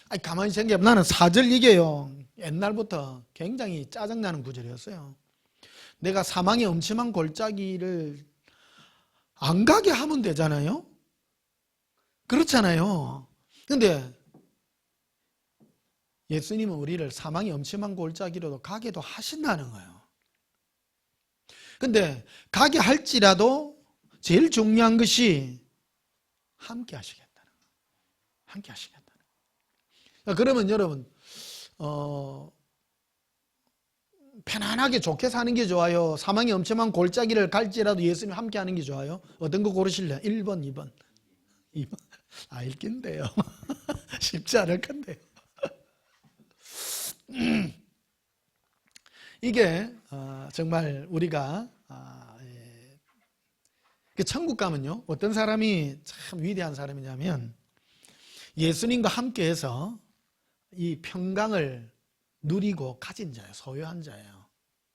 아니, 가만히 생각해보면 나는 4절 이게요. 옛날부터 굉장히 짜증나는 구절이었어요. 내가 사망의 엄침한 골짜기를 안 가게 하면 되잖아요. 그렇잖아요. 근데 예수님은 우리를 사망의 엄침한 골짜기로도 가게도 하신다는 거예요. 근데 가게 할지라도 제일 중요한 것이 함께 하시겠다는 거예요. 함께 하시겠다는 거예요. 그러면 여러분 편안하게 좋게 사는 게 좋아요? 사망의 엄청난 골짜기를 갈지라도 예수님 함께 하는 게 좋아요? 어떤 거 고르실래요? 1번, 2번. 2번. 읽긴데요. 쉽지 않을 건데요. 이게 정말 우리가 천국 가면요 어떤 사람이 참 위대한 사람이냐면 예수님과 함께해서 이 평강을 누리고 가진 자예요. 소유한 자예요.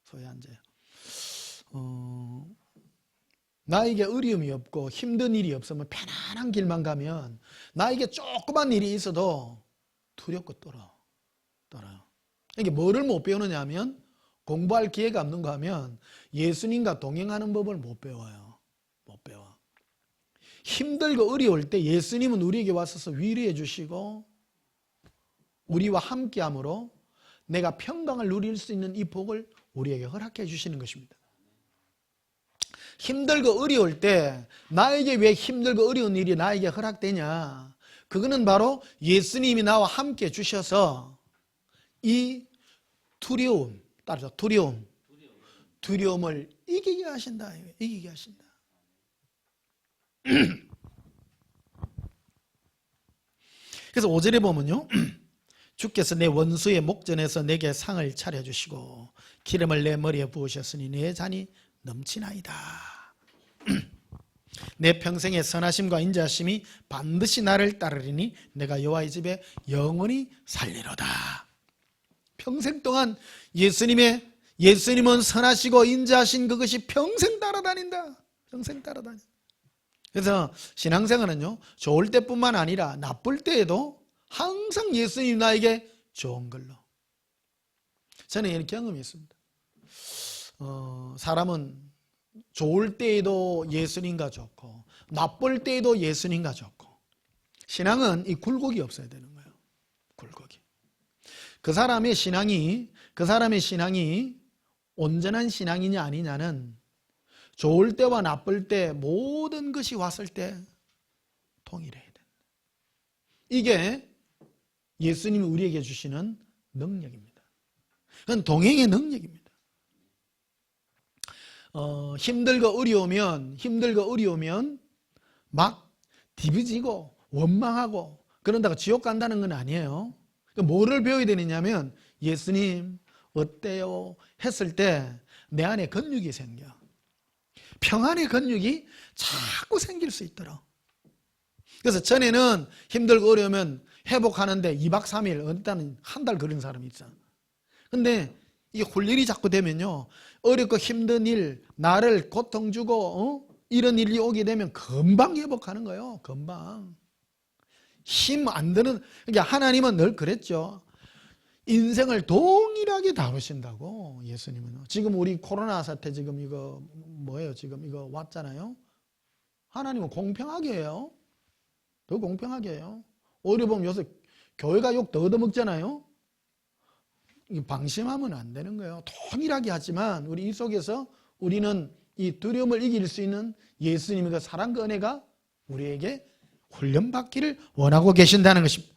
소유한 자예요. 나에게 어려움이 없고 힘든 일이 없으면 편안한 길만 가면 나에게 조그만 일이 있어도 두렵고 떨어요. 이게 뭐를 못 배우느냐 하면 공부할 기회가 없는가 하면 예수님과 동행하는 법을 못 배워요. 못 배워. 힘들고 어려울 때 예수님은 우리에게 와서 위로해 주시고 우리와 함께함으로 내가 평강을 누릴 수 있는 이 복을 우리에게 허락해 주시는 것입니다. 힘들고 어려울 때 나에게 왜 힘들고 어려운 일이 나에게 허락되냐? 그거는 바로 예수님이 나와 함께 주셔서 이 두려움, 따라서 두려움을 이기게 하신다. 이기게 하신다. 그래서 5절에 보면요. 주께서 내 원수의 목전에서 내게 상을 차려주시고 기름을 내 머리에 부으셨으니 내 잔이 넘치나이다. 내 평생의 선하심과 인자하심이 반드시 나를 따르리니 내가 여호와의 집에 영원히 살리로다. 평생 동안 예수님은 선하시고 인자하신 그것이 평생 따라다닌다. 평생 따라다닌다. 그래서 신앙생활은요 좋을 때뿐만 아니라 나쁠 때에도 항상 예수님 나에게 좋은 걸로. 저는 이런 경험이 있습니다. 사람은 좋을 때에도 예수님과 좋고 나쁠 때에도 예수님과 좋고 신앙은 이 굴곡이 없어야 되는 거예요. 굴곡이. 그 사람의 신앙이 온전한 신앙이냐 아니냐는 좋을 때와 나쁠 때 모든 것이 왔을 때 통일해야 된다. 이게 예수님이 우리에게 주시는 능력입니다. 그건 동행의 능력입니다. 힘들고 어려우면 막 뒤비지고 원망하고 그런다고 지옥 간다는 건 아니에요. 그러니까 뭐를 배워야 되느냐면 예수님 어때요? 했을 때 내 안에 근육이 생겨. 평안의 근육이 자꾸 생길 수 있더라. 그래서 전에는 힘들고 어려우면 회복하는데 2박 3일, 어떤 때는 한 달 걸린 사람이 있어. 근데 이 훈련이 자꾸 되면요, 어렵고 힘든 일, 나를 고통 주고 이런 일이 오게 되면 금방 회복하는 거예요. 금방. 힘 안 드는, 그러니까 하나님은 늘 그랬죠. 인생을 동일하게 다루신다고. 예수님은. 지금 우리 코로나 사태 지금 이거 뭐예요? 지금 이거 왔잖아요. 하나님은 공평하게 해요. 더 공평하게 해요. 오히려 보면 요새 교회가 욕 더 얻어먹잖아요. 방심하면 안 되는 거예요. 동일하게 하지만 우리 이 속에서 우리는 이 두려움을 이길 수 있는 예수님의 그 사랑, 그 은혜가 우리에게 훈련받기를 원하고 계신다는 것입니다.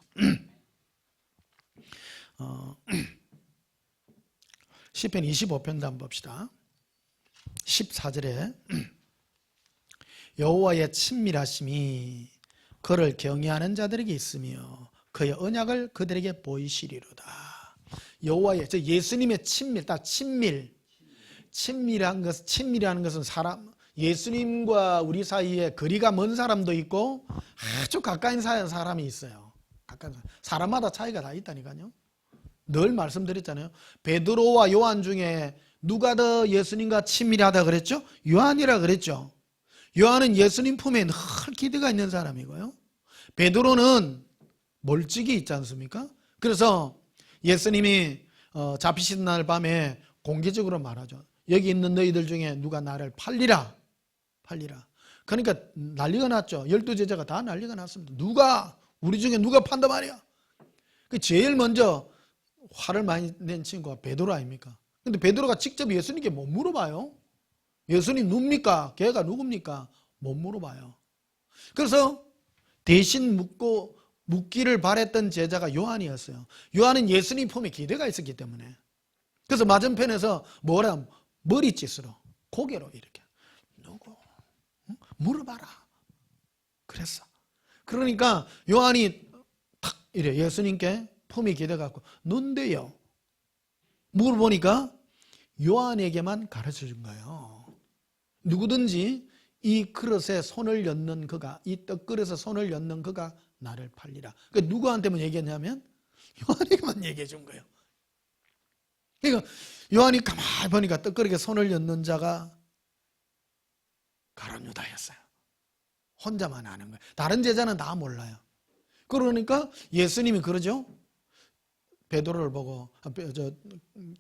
시편 25편도 한번 봅시다. 14절에 여호와의 친밀하심이 그를 경외하는 자들에게 있으며 그의 언약을 그들에게 보이시리로다. 여호와의, 예수님의 친밀, 딱 친밀한 것, 친밀이라는 것은 예수님과 우리 사이에 거리가 먼 사람도 있고 아주 가까이 사람이 있어요. 사람마다 차이가 다 있다니까요. 늘 말씀드렸잖아요. 베드로와 요한 중에 누가 더 예수님과 친밀하다 그랬죠? 요한이라 그랬죠. 요한은 예수님 품에 늘 기대가 있는 사람이고요. 베드로는 멀찍이 있지 않습니까? 그래서 예수님이 잡히신 날 밤에 공개적으로 말하죠. 여기 있는 너희들 중에 누가 나를 팔리라. 그러니까 난리가 났죠. 12제자가 다 난리가 났습니다. 우리 중에 누가 판단 말이야. 제일 먼저 화를 많이 낸 친구가 베드로 아닙니까? 근데 베드로가 직접 예수님께 못 물어봐요. 예수님 누굽니까? 걔가 누굽니까? 못 물어봐요. 그래서 대신 묻기를 바랬던 제자가 요한이었어요. 요한은 예수님 품에 기대가 있었기 때문에. 그래서 맞은편에서 머리짓으로, 고개로 이렇게 누구? 물어봐라. 그랬어. 그러니까 요한이 탁 이래 예수님께 품에 기대갖고 뭔데요? 물어보니까 요한에게만 가르쳐준 거예요. 누구든지 이 그릇에 손을 얹는 그가, 이 떡그릇에 손을 얹는 그가 나를 팔리라. 그러니까 누구한테만 얘기했냐면 요한에게만 얘기해 준 거예요. 그러니까 요한이 가만히 보니까 떡그릇에 손을 얹는 자가 가룟 유다였어요. 혼자만 아는 거예요. 다른 제자는 다 몰라요. 그러니까 예수님이 그러죠. 베드로를 보고,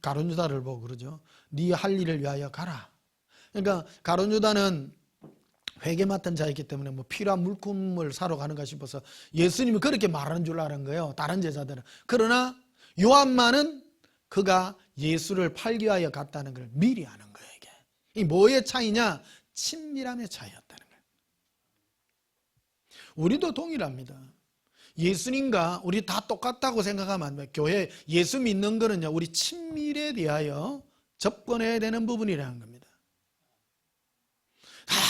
가룟 유다를 보고 그러죠. 네 할 일을 위하여 가라. 그러니까 가룟 유다는 회계 맡은 자였기 때문에 뭐 필요한 물품을 사러 가는가 싶어서 예수님이 그렇게 말하는 줄 아는 거예요. 다른 제자들은. 그러나 요한만은 그가 예수를 팔기 위하여 갔다는 걸 미리 아는 거예요. 이게. 이 뭐의 차이냐? 친밀함의 차이였다는 거예요. 우리도 동일합니다. 예수님과 우리 다 똑같다고 생각하면 안 돼요. 교회 예수 믿는 거는요, 우리 친밀에 대하여 접근해야 되는 부분이라는 겁니다.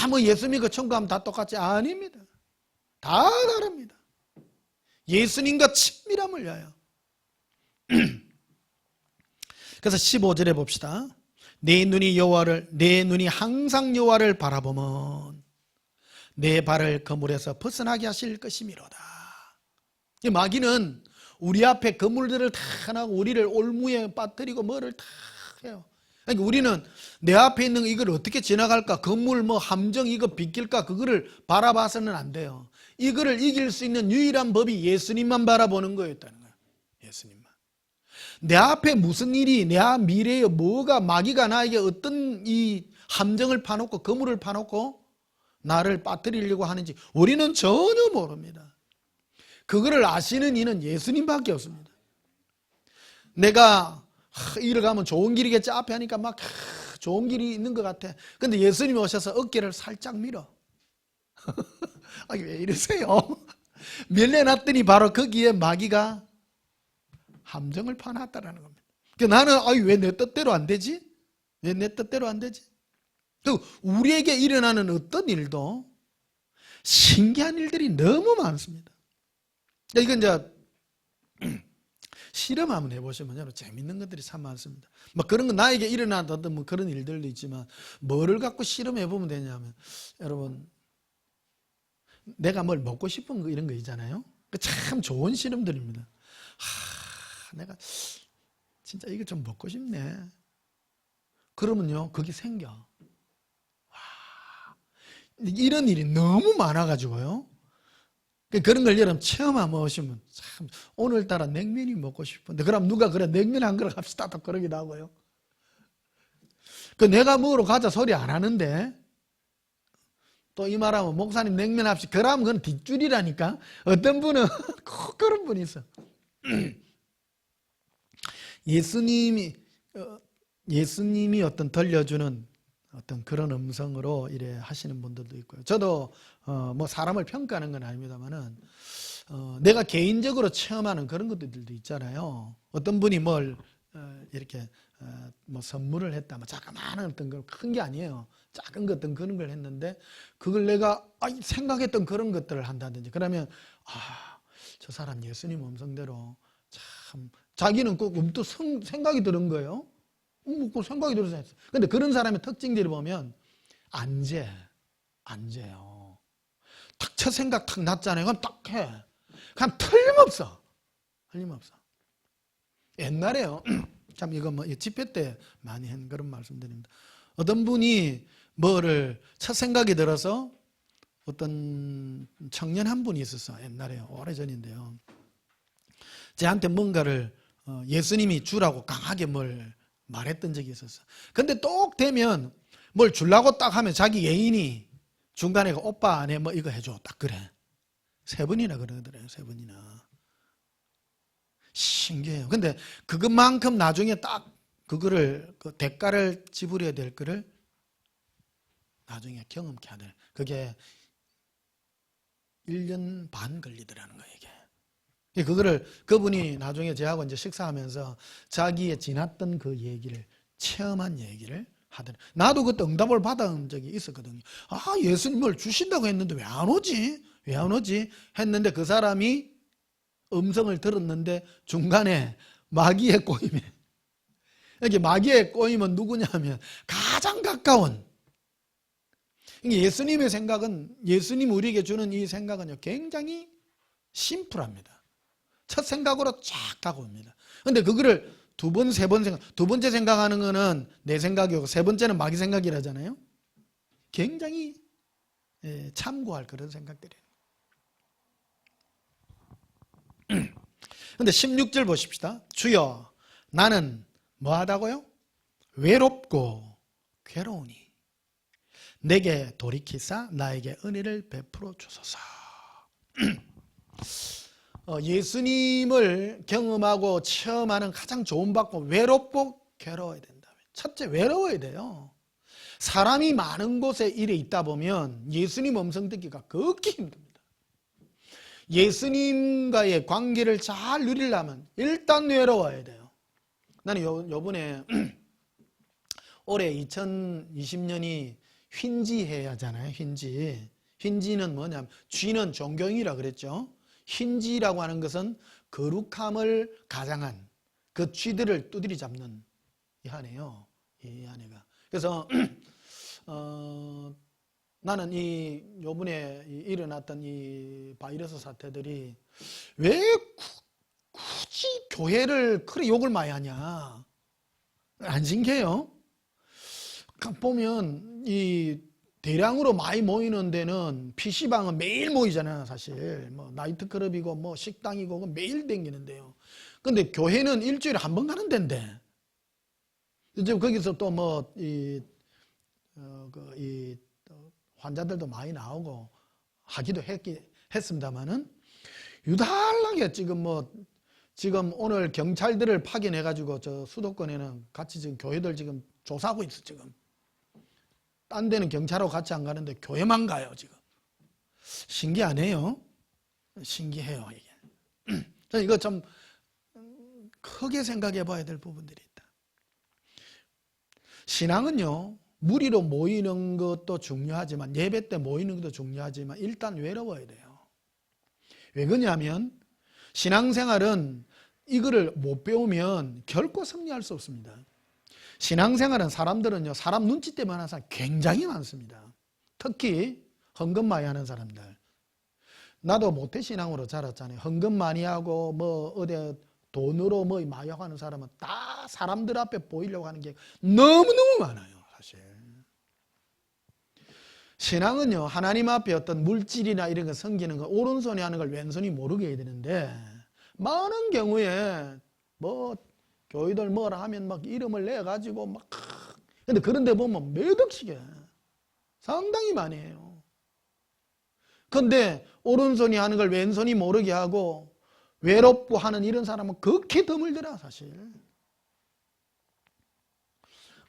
뭐 예수 믿고 천국 가면 다 똑같지? 아닙니다. 다 다릅니다. 예수님과 친밀함을 위하여. 그래서 15절에 봅시다. 내 눈이 항상 여호와를 바라보면 내 발을 그물에서 벗어나게 하실 것이미로다. 이 마귀는 우리 앞에 그물들을 다 하고 우리를 올무에 빠뜨리고 뭐를 다 해요. 그러니까 우리는 내 앞에 있는 이걸 어떻게 지나갈까? 그물 함정 이거 비낄까? 그거를 바라봐서는 안 돼요. 이거를 이길 수 있는 유일한 법이 예수님만 바라보는 거였다는 거예요. 예수님만. 내 앞에 무슨 일이, 내 미래에 뭐가 마귀가 나에게 어떤 이 함정을 파놓고 그물을 파놓고 나를 빠뜨리려고 하는지 우리는 전혀 모릅니다. 그거를 아시는 이는 예수님밖에 없습니다. 내가 이를 가면 좋은 길이겠지 앞에 하니까 막 좋은 길이 있는 것 같아. 근데 예수님이 오셔서 어깨를 살짝 밀어. 아니 왜 이러세요? 밀려놨더니 바로 거기에 마귀가 함정을 파놨다라는 겁니다. 그러니까 나는 왜 내 뜻대로 안 되지? 왜 내 뜻대로 안 되지? 우리에게 일어나는 어떤 일도 신기한 일들이 너무 많습니다. 이건 이제 실험 한번 해보시면 여러분 재밌는 것들이 참 많습니다. 뭐 그런 거 나에게 일어났던 뭐 그런 일들도 있지만 뭐를 갖고 실험해보면 되냐면 여러분 내가 뭘 먹고 싶은 거 이런 거 있잖아요. 참 좋은 실험들입니다. 내가 진짜 이거 좀 먹고 싶네. 그러면요 그게 생겨. 와, 이런 일이 너무 많아가지고요. 그런 걸 여러분 체험 한번 오시면 참 오늘따라 냉면이 먹고 싶은데 그럼 누가 그래 냉면 한 그릇 합시다 또 그러기도 하고요. 그 내가 먹으러 가자 소리 안 하는데 또 이 말하면 목사님 냉면 합시다. 그러면 그건 뒷줄이라니까. 어떤 분은 꼭 그런 분이 있어. 예수님이 어떤 들려주는 어떤 그런 음성으로 이래 하시는 분들도 있고요. 저도 뭐 사람을 평가하는 건 아닙니다만은 내가 개인적으로 체험하는 그런 것들도 있잖아요. 어떤 분이 뭘 이렇게 뭐 선물을 했다, 뭐 자그마한 어떤 걸 큰 게 아니에요. 작은 것 어떤 그런 걸 했는데 그걸 내가 생각했던 그런 것들을 한다든지 그러면 저 사람 예수님 음성대로 참 자기는 꼭 또 생각이 드는 거예요. 그 생각이 들어서 했어. 근데 그런 사람의 특징들을 보면 안 재요. 딱 첫 생각 탁 났잖아요. 그럼 딱 해. 그냥 틀림없어. 옛날에요. 참 이거 뭐 집회 때 많이 한 그런 말씀드립니다. 어떤 분이 뭐를 첫 생각이 들어서 어떤 청년 한 분이 있었어. 옛날에요. 오래전인데요. 저한테 뭔가를 예수님이 주라고 강하게 뭘 말했던 적이 있었어. 근데 똑 되면 뭘 주려고 딱 하면 자기 애인이 중간에 오빠 내 뭐 이거 해줘 딱 그래. 3번이나 그러더래요. 3번이나. 신기해요. 근데 그것만큼 나중에 딱 그거를 그 대가를 지불해야 될 거를 나중에 경험케 하더래. 그게 1년 반 걸리더라는 거예요. 이게. 그거를 그분이 나중에 저하고 이제 식사하면서 자기의 지났던 그 얘기를 체험한 얘기를 하더래. 나도 그때 응답을 받은 적이 있었거든요. 예수님을 주신다고 했는데 왜 안 오지? 왜 안 오지? 했는데 그 사람이 음성을 들었는데 중간에 마귀에 꼬이면 이게 마귀에 꼬이면 누구냐면 가장 가까운 예수님의 생각은 예수님 우리에게 주는 이 생각은요 굉장히 심플합니다. 첫 생각으로 쫙 다가옵니다. 근데 그거를 두 번, 세 번 생각, 두 번째 생각하는 거는 내 생각이고 세 번째는 마귀 생각이라잖아요. 굉장히 참고할 그런 생각들이에요. 근데 16절 보십시다. 주여 나는 뭐하다고요? 외롭고 괴로우니 내게 돌이키사 나에게 은혜를 베풀어 주소서. 예수님을 경험하고 체험하는 가장 좋은 방법 외롭고 괴로워야 된다. 첫째 외로워야 돼요. 사람이 많은 곳에 이래 있다 보면 예수님 음성 듣기가 극히 힘듭니다. 예수님과의 관계를 잘 누리려면 일단 외로워야 돼요. 나는 요번에 올해 2020년이 흰지해야잖아요. 흰지는 뭐냐면 쥐는 존경이라 그랬죠. 흰지라고 하는 것은 거룩함을 가장한 그 쥐들을 두드리 잡는 이 한해요. 이 한해가. 그래서 나는 요번에 일어났던 이 바이러스 사태들이 왜 굳이 교회를 그래 욕을 많이 하냐. 안 신기해요? 보면 이 대량으로 많이 모이는 데는 PC방은 매일 모이잖아요, 사실. 뭐 나이트클럽이고 뭐 식당이고 매일 댕기는데요. 근데 교회는 일주일에 한 번 가는 데인데. 이제 거기서 또 뭐 환자들도 많이 나오고 하기도 했습니다만은 유달하게 지금 오늘 경찰들을 파견해가지고 저 수도권에는 같이 지금 교회들 지금 조사하고 있어, 지금. 딴 데는 경찰하고 같이 안 가는데 교회만 가요, 지금. 신기하네요. 신기해요, 이게. 이거 좀 크게 생각해 봐야 될 부분들이 있다. 신앙은요, 무리로 모이는 것도 중요하지만, 예배 때 모이는 것도 중요하지만, 일단 외로워야 돼요. 왜 그러냐면, 신앙생활은 이거를 못 배우면 결코 승리할 수 없습니다. 신앙생활은 사람들은요, 사람 눈치 때문에 하는 사람 굉장히 많습니다. 특히 헌금 많이 하는 사람들. 나도 모태신앙으로 자랐잖아요. 헌금 많이 하고 뭐 어디 돈으로 뭐 많이 하는 사람은 다 사람들 앞에 보이려고 하는 게 너무너무 많아요, 사실. 신앙은요, 하나님 앞에 어떤 물질이나 이런 거 섬기는 거, 오른손이 하는 걸 왼손이 모르게 해야 되는데, 많은 경우에 뭐 교회들 뭐라 하면 막 이름을 내가지고 막, 근데 그런 데 보면 몇 억씩에 상당히 많이 해요. 근데 오른손이 하는 걸 왼손이 모르게 하고 외롭고 하는 이런 사람은 극히 드물더라, 사실.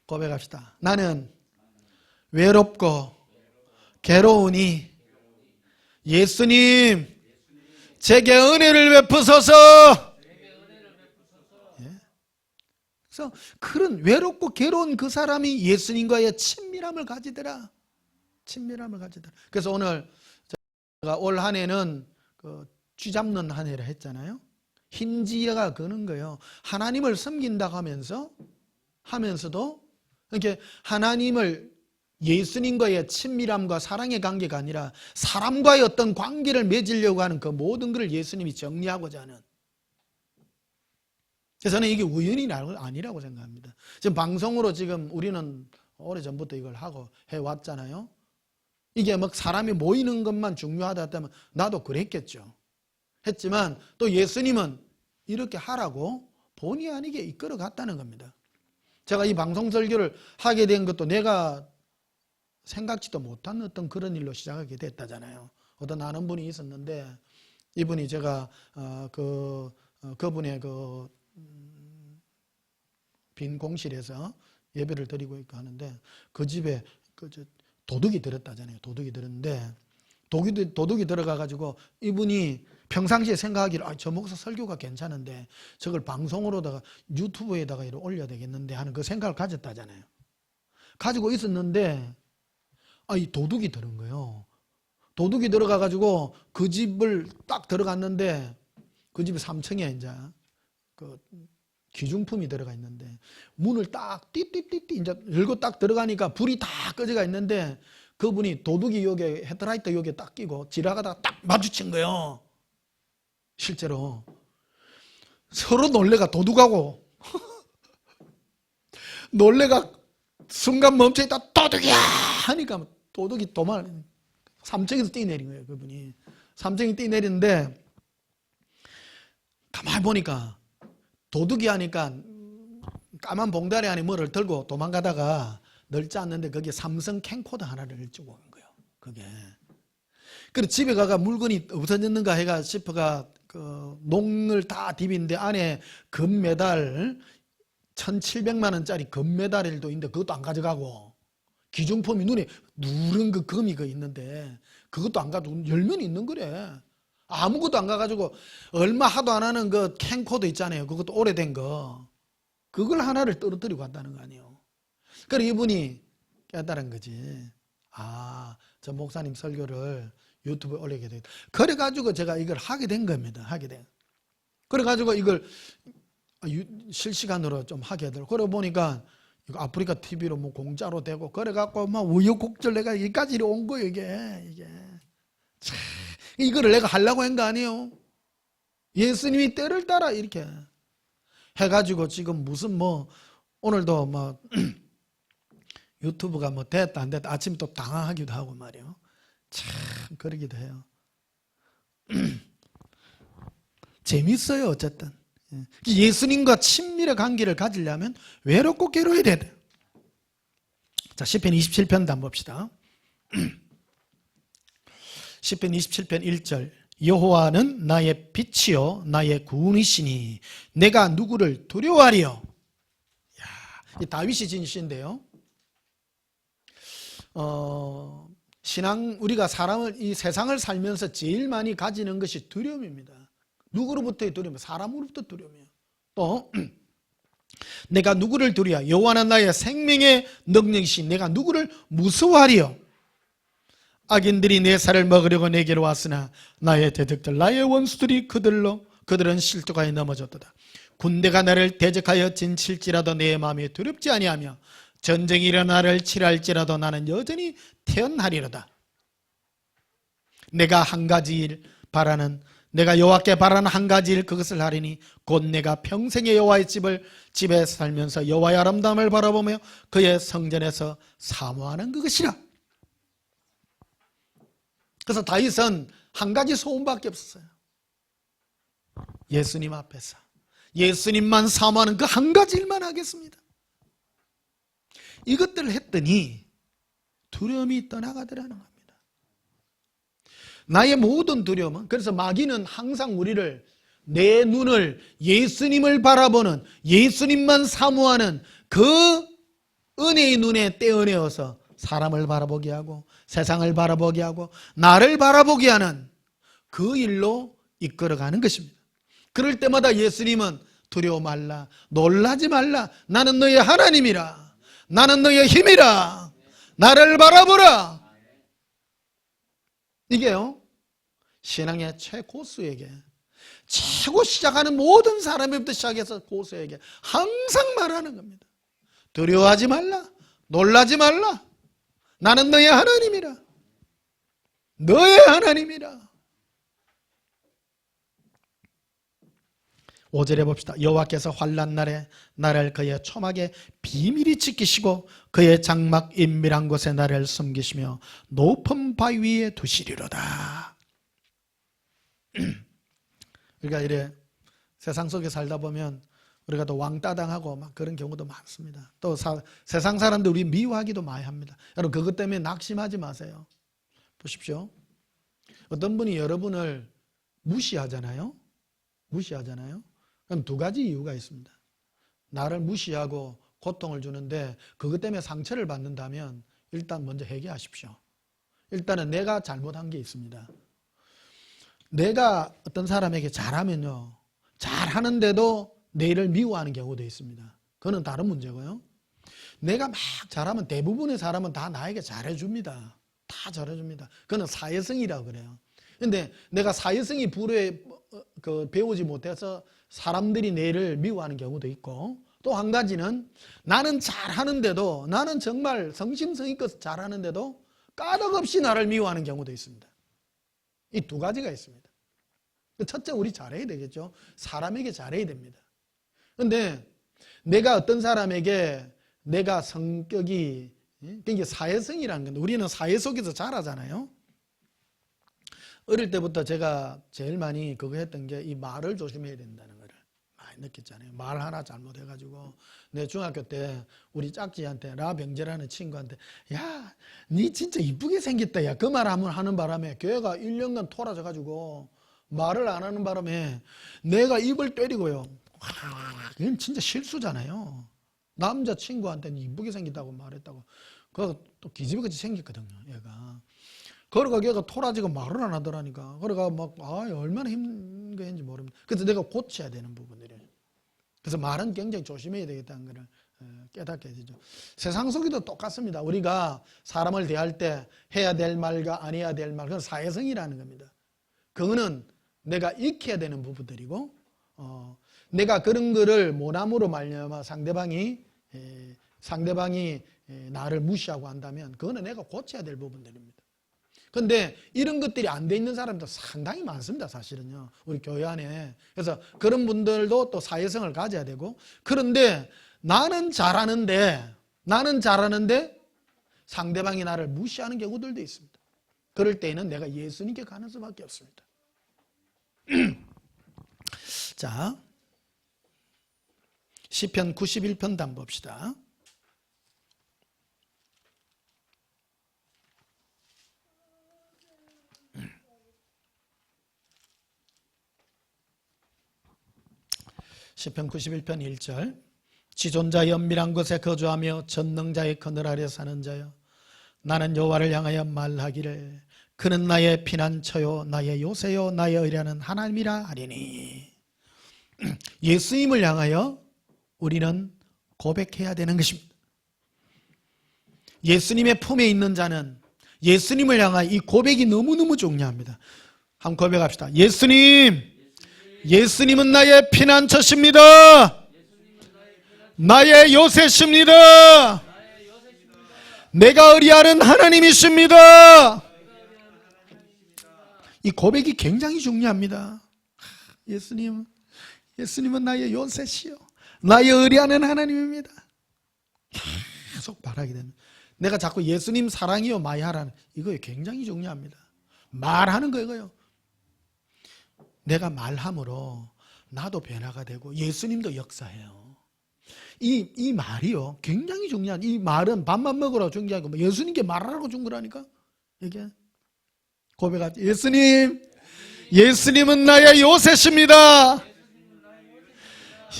고백합시다. 나는 외롭고 괴로우니 예수님 제게 은혜를 베푸소서. 예? 그래서 그런 외롭고 괴로운 그 사람이 예수님과의 친밀함을 가지더라. 친밀함을 가지더라. 그래서 오늘 제가 올 한 해는 그 쥐 잡는 한 해를 했잖아요. 힌지가 그는 거예요. 하나님을 섬긴다고 하면서도 이렇게 하나님을 예수님과의 친밀함과 사랑의 관계가 아니라 사람과의 어떤 관계를 맺으려고 하는 그 모든 것을 예수님이 정리하고자 하는. 그래서 저는 이게 우연이 아니라고 생각합니다. 지금 방송으로 지금 우리는 오래전부터 이걸 하고 해왔잖아요. 이게 막 사람이 모이는 것만 중요하다 했다면 나도 그랬겠죠. 했지만 또 예수님은 이렇게 하라고 본의 아니게 이끌어 갔다는 겁니다. 제가 이 방송 설교를 하게 된 것도 내가 생각지도 못한 어떤 그런 일로 시작하게 됐다잖아요. 어떤 아는 분이 있었는데 이분이 제가 그분의 빈 공실에서 예배를 드리고 있고 하는데 그 집에 도둑이 들었다잖아요. 도둑이 들었는데 도둑이 들어가가지고 이분이 평상시에 생각하기를 저 목사 설교가 괜찮은데 저걸 방송으로다가 유튜브에다가 이렇게 올려야 되겠는데 하는 그 생각을 가졌다잖아요. 가지고 있었는데 이 도둑이 들은 거예요. 도둑이 들어가가지고 그 집을 딱 들어갔는데 그 집이 3층에 이제 그 귀중품이 들어가 있는데 문을 딱 띠띠띠띠 이제 열고 딱 들어가니까 불이 다 꺼져가 있는데 그분이 도둑이 여기 헤드라이트 여기에 딱 끼고 지나가다가 딱 마주친 거예요. 실제로 서로 놀래가 도둑하고 놀래가 순간 멈춰있다 도둑이야 하니까 도둑이 도망을 3층에서 뛰내린 거예요. 그분이 3층에 뛰내리는데 가만히 보니까 도둑이 하니까 까만 봉다리 안에 뭐를 들고 도망가다가 넓지 않는데 거기에 삼성 캠코더 하나를 주고 간 거예요. 그게. 그래서 집에 가가 물건이 없어졌는가 해가 싶어가 그 농을 다 디빈데 안에 금메달 1,700만 원짜리 금메달도 있는데 그것도 안 가져가고 기중품이 눈에 누른 그 금이 그 있는데 그것도 안 가지고 열면 있는 거래. 아무것도 안 가가지고 얼마 하도 안 하는 그 캠코더 있잖아요. 그것도 오래된 거. 그걸 하나를 떨어뜨리고 갔다는 거 아니에요. 그래 이분이 깨달은 거지. 저 목사님 설교를 유튜브에 올리게 됐다. 그래가지고 제가 이걸 하게 된 겁니다. 하게 된. 그래가지고 이걸 실시간으로 좀 하게 되더라고요. 그러고 보니까 이거 아프리카 TV로 뭐 공짜로 되고 그래갖고 막 우여곡절 내가 여기까지 온 거예요. 이게. 참, 이거를 내가 하려고 한 거 아니에요. 예수님이 때를 따라 이렇게 해가지고 지금 무슨 뭐 오늘도 뭐 유튜브가 뭐 됐다 안 됐다 아침에 또 당황하기도 하고 말이에요. 참 그러기도 해요. 재밌어요. 어쨌든 예수님과 친밀한 관계를 가지려면 외롭고 괴로워야 돼. 자, 시편 27편 한번 봅시다. 시편 27편 1절 여호와는 나의 빛이요 나의 구원이시니 내가 누구를 두려워하리요. 이 다윗이 진 시인데요. 우리가 이 세상을 살면서 제일 많이 가지는 것이 두려움입니다. 누구로부터의 두려움? 사람으로부터 두려움이에요. 또 내가 누구를 두려워? 여호와는 나의 생명의 능력이시니 내가 누구를 무서워하리요? 악인들이 내 살을 먹으려고 내게로 왔으나 나의 대적들 나의 원수들이 그들로 그들은 실족하여 넘어졌도다. 군대가 나를 대적하여 진칠지라도 내 마음이 두렵지 아니하며 전쟁이 일어나 나를 칠할지라도 나는 여전히 태어나리로다. 내가 한 가지 일 바라는, 내가 여호와께 바라는 한 가지 일, 그것을 하리니 곧 내가 평생의 여호와의 집에 살면서 여호와의 아름다움을 바라보며 그의 성전에서 사모하는 그것이라. 그래서 다윗은 한 가지 소원밖에 없었어요. 예수님 앞에서 예수님만 사모하는 그 한 가지 일만 하겠습니다. 이것들을 했더니 두려움이 떠나가더라는 겁니다. 나의 모든 두려움은, 그래서 마귀는 항상 우리를, 내 눈을 예수님을 바라보는, 예수님만 사모하는 그 은혜의 눈에 떼어내어서 사람을 바라보게 하고 세상을 바라보게 하고 나를 바라보게 하는 그 일로 이끌어가는 것입니다. 그럴 때마다 예수님은 두려워 말라, 놀라지 말라, 나는 너의 하나님이라, 나는 너의 힘이라, 나를 바라보라. 이게요, 신앙의 최고수에게, 최고 시작하는 모든 사람부터 시작해서 고수에게 항상 말하는 겁니다. 두려워하지 말라, 놀라지 말라, 나는 너의 하나님이라, 너의 하나님이라. 5절에 봅시다. 여호와께서 환난 날에 나를 그의 초막에 비밀히 지키시고 그의 장막 인밀한 곳에 나를 숨기시며 높은 바위 위에 두시리로다. 그러니까 이래 세상 속에 살다 보면 우리가 또 왕따당하고 막 그런 경우도 많습니다. 또 세상 사람들 우리 미워하기도 많이 합니다. 여러분 그것 때문에 낙심하지 마세요. 보십시오. 어떤 분이 여러분을 무시하잖아요. 그럼 두 가지 이유가 있습니다. 나를 무시하고 고통을 주는데 그것 때문에 상처를 받는다면 일단 먼저 회개하십시오. 일단은 내가 잘못한 게 있습니다. 내가 어떤 사람에게 잘하면요, 잘하는데도 내 일을 미워하는 경우도 있습니다. 그건 다른 문제고요. 내가 막 잘하면, 대부분의 사람은 다 나에게 잘해줍니다. 다 잘해줍니다. 그건 사회성이라고 그래요. 근데 내가 사회성이 배우지 못해서 사람들이 내 일을 미워하는 경우도 있고, 또 한 가지는 나는 잘하는데도, 나는 정말 성심성의껏 잘하는데도 까닭없이 나를 미워하는 경우도 있습니다. 이 두 가지가 있습니다. 첫째, 우리 잘해야 되겠죠. 사람에게 잘해야 됩니다. 그런데 내가 어떤 사람에게 내가 성격이, 이게 사회성이라는 건데, 우리는 사회 속에서 자라잖아요. 어릴 때부터 제가 제일 많이 그거 했던 게 이 말을 조심해야 된다는 거를 많이 느꼈잖아요. 말 하나 잘못해가지고 내 중학교 때 우리 짝지한테, 라병재라는 친구한테, 야, 니 진짜 이쁘게 생겼다. 야, 그 말 하는 바람에 걔가 1년간 토라져가지고 말을 안 하는 바람에 내가 입을 때리고요. 이건 진짜 실수잖아요. 남자친구한테는 이쁘게 생겼다고 말했다고. 그거 또 기집애같이 생겼거든요, 얘가. 그러가 걔가 토라지고 말을 안 하더라니까. 그러가 막, 얼마나 힘든 게 있는지 모릅니다. 그래서 내가 고쳐야 되는 부분들이에요. 그래서 말은 굉장히 조심해야 되겠다는 것을 깨닫게 되죠. 세상 속에도 똑같습니다. 우리가 사람을 대할 때 해야 될 말과 안 해야 될 말, 그건 사회성이라는 겁니다. 그거는 내가 익혀야 되는 부분들이고, 내가 그런 거를 모함으로 말미암아 상대방이 나를 무시하고 한다면 그거는 내가 고쳐야 될 부분들입니다. 그런데 이런 것들이 안 돼 있는 사람도 상당히 많습니다, 사실은요. 우리 교회 안에. 그래서 그런 분들도 또 사회성을 가져야 되고, 그런데 나는 잘하는데 상대방이 나를 무시하는 경우들도 있습니다. 그럴 때에는 내가 예수님께 가는 수밖에 없습니다. 자, 시편 91편 한번 봅시다. 시편 91편 1절. 지존자 연밀한 곳에 거주하며 전능자의 그늘 아래 사는 자여, 나는 여호와를 향하여 말하기를 그는 나의 피난처요 나의 요새요 나의 의뢰하는 하나님이라 하리니. 예수님을 향하여 우리는 고백해야 되는 것입니다. 예수님의 품에 있는 자는 예수님을 향한 이 고백이 너무너무 중요합니다. 한번 고백합시다. 예수님, 예수님은 나의 피난처십니다. 나의 요새십니다. 내가 의리하는 하나님이십니다. 이 고백이 굉장히 중요합니다. 예수님은 나의 요새시요 나의 의리하는 하나님입니다. 계속 말하게 됩니다. 내가 자꾸 예수님 사랑이요 마야라는 이거 굉장히 중요합니다. 말하는 거 이거요. 내가 말함으로 나도 변화가 되고 예수님도 역사해요. 이 말이요 굉장히 중요한, 이 말은 밥만 먹으라고 준 게 아니고 예수님께 말하라고 준 거라니까. 이게 고백하지. 예수님은 나의 요새십니다.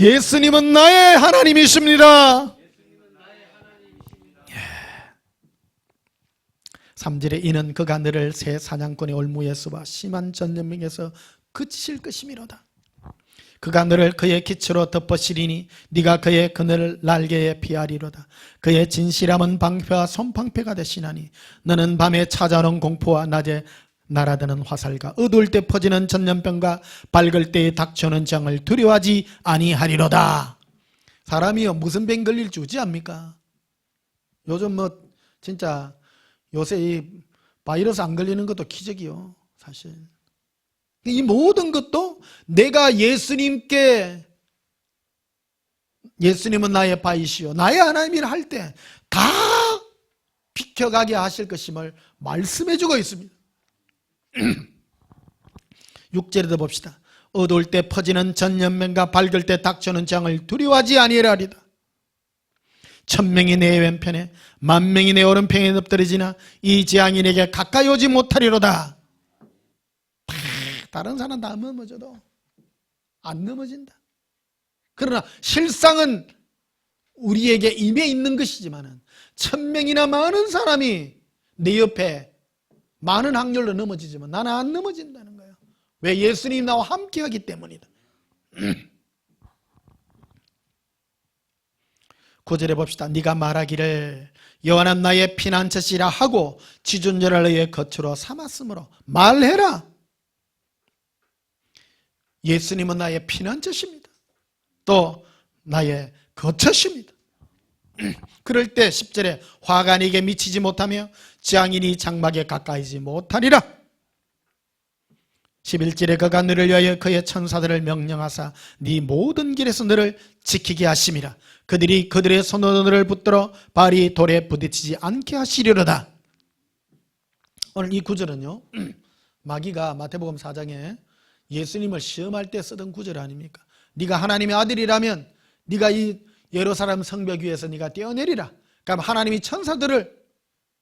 예수님은 나의 하나님이십니다. 3절에 이는 그가 너를 새 사냥꾼의 올무에서와 심한 전염병에서 그치실 것이미로다. 그가 너를 그의 기초로 덮어시리니 네가 그의 그늘 날개에 피하리로다. 그의 진실함은 방패와 손방패가 되시나니 너는 밤에 찾아오는 공포와 낮에 날아드는 화살과 어두울 때 퍼지는 전염병과 밝을 때에 닥쳐오는 재앙을 두려워하지 아니하리로다. 사람이요 무슨 병 걸릴 줄 아지 않습니까? 요즘 진짜 요새 이 바이러스 안 걸리는 것도 기적이요 사실. 이 모든 것도 내가 예수님은 나의 바이시요 나의 하나님이라 할 때 다 비켜가게 하실 것임을 말씀해 주고 있습니다. 6절에도 봅시다. 어두울 때 퍼지는 전염병과 밝을 때 닥쳐오는 재앙을 두려워하지 아니하리다. 1000명이 내 왼편에 10,000명이 내 오른편에 엎드러지나 이 재앙이 내게 가까이 오지 못하리로다. 다른 사람 다 넘어져도 안 넘어진다. 그러나 실상은 우리에게 임해 있는 것이지만 1000명이나 많은 사람이 내 옆에 많은 확률로 넘어지지만 나는 안 넘어진다는 거예요. 왜? 예수님이 나와 함께하기 때문이다. 9절에 봅시다. 네가 말하기를 여호와는 나의 피난처시라 하고 지존절을 너의 거처로 삼았으므로 말해라. 예수님은 나의 피난처십니다. 또 나의 거처십니다. 그럴 때 10절에 화가 네게 미치지 못하며 재앙이 네 장막에 가까이지 못하리라. 11절에 그가 너를 위하여 그의 천사들을 명령하사 네 모든 길에서 너를 지키게 하심이라. 그들이 그들의 손으로 너를 붙들어 발이 돌에 부딪히지 않게 하시리로다. 오늘 이 구절은요 마귀가 마태복음 4장에 예수님을 시험할 때 쓰던 구절 아닙니까? 네가 하나님의 아들이라면 네가 이 예루살렘 성벽 위에서 네가 뛰어내리라. 그럼 하나님이 천사들을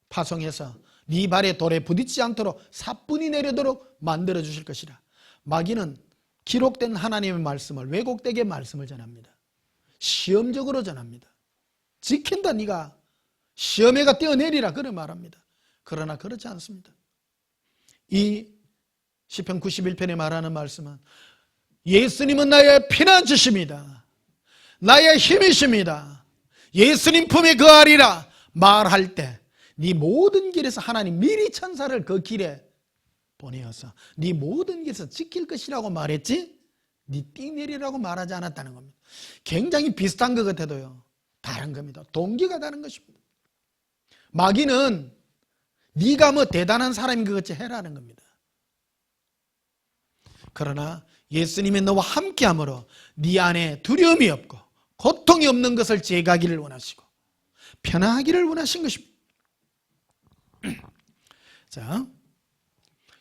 파송해서 네 발에 돌에 부딪히지 않도록 사뿐히 내려도록 만들어 주실 것이라. 마귀는 기록된 하나님의 말씀을 왜곡되게 말씀을 전합니다. 시험적으로 전합니다. 지킨다 네가 시험에가 뛰어내리라 그런 말합니다. 그러나 그렇지 않습니다. 이 시편 91편에 말하는 말씀은 예수님은 나의 피난처십니다. 나의 힘이십니다. 예수님 품에 거하리라 말할 때 네 모든 길에서 하나님 미리 천사를 그 길에 보내어서 네 모든 길에서 지킬 것이라고 말했지 네 뛰내리라고 말하지 않았다는 겁니다. 굉장히 비슷한 것 같아도요 다른 겁니다. 동기가 다른 것입니다. 마귀는 네가 뭐 대단한 사람인 것 같이 해라는 겁니다. 그러나 예수님이 너와 함께함으로 네 안에 두려움이 없고 고통이 없는 것을 제거하기를 원하시고 편안하기를 원하신 것입니다. 자,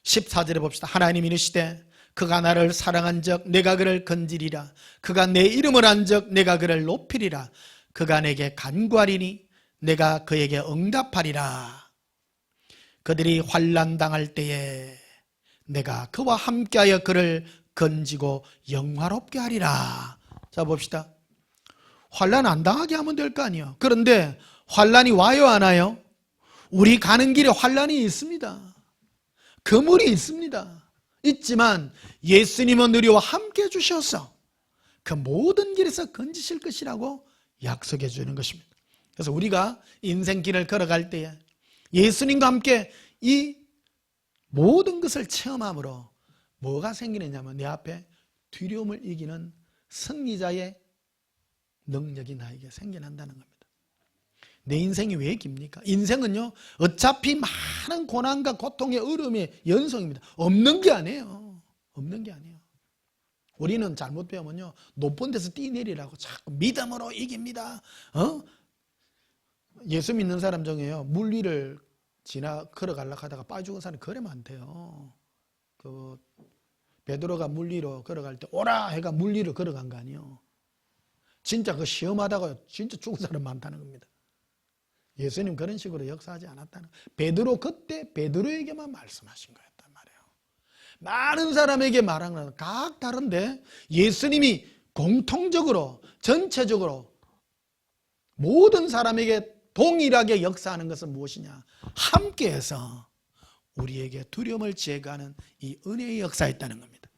14절에 봅시다. 하나님이 이르시되 그가 나를 사랑한 적 내가 그를 건지리라. 그가 내 이름을 안 적 내가 그를 높이리라. 그가 내게 간구하리니 내가 그에게 응답하리라. 그들이 환난 당할 때에 내가 그와 함께하여 그를 건지고 영화롭게 하리라. 자 봅시다. 환난 안 당하게 하면 될 거 아니에요. 그런데 환난이 와요 안 와요? 우리 가는 길에 환난이 있습니다. 그물이 있습니다. 있지만 예수님은 우리와 함께 해주셔서 그 모든 길에서 건지실 것이라고 약속해 주는 것입니다. 그래서 우리가 인생길을 걸어갈 때에 예수님과 함께 이 모든 것을 체험함으로 뭐가 생기느냐면 내 앞에 두려움을 이기는 승리자의 능력이 나에게 생겨난다는 겁니다. 내 인생이 왜 깁니까? 인생은요, 어차피 많은 고난과 고통의 어려움의 연속입니다. 없는 게 아니에요. 없는 게 아니에요. 우리는 잘못 배우면요, 높은 데서 뛰내리라고 자꾸 믿음으로 이깁니다. 예수 믿는 사람 중에요, 물 위를 걸어가려고 하다가 빠져 죽은 사람이 그러면 안 돼요. 베드로가 물 위로 걸어갈 때 오라 해가 물 위로 걸어간 거 아니에요. 진짜 그 시험하다가 진짜 죽은 사람 많다는 겁니다. 예수님 그런 식으로 역사하지 않았다는 거예요. 베드로 그때 베드로에게만 말씀하신 거였단 말이에요. 많은 사람에게 말한 건 각 다른데 예수님이 공통적으로 전체적으로 모든 사람에게 동일하게 역사하는 것은 무엇이냐? 함께해서 우리에게 두려움을 제거하는 이 은혜의 역사였다는 겁니다.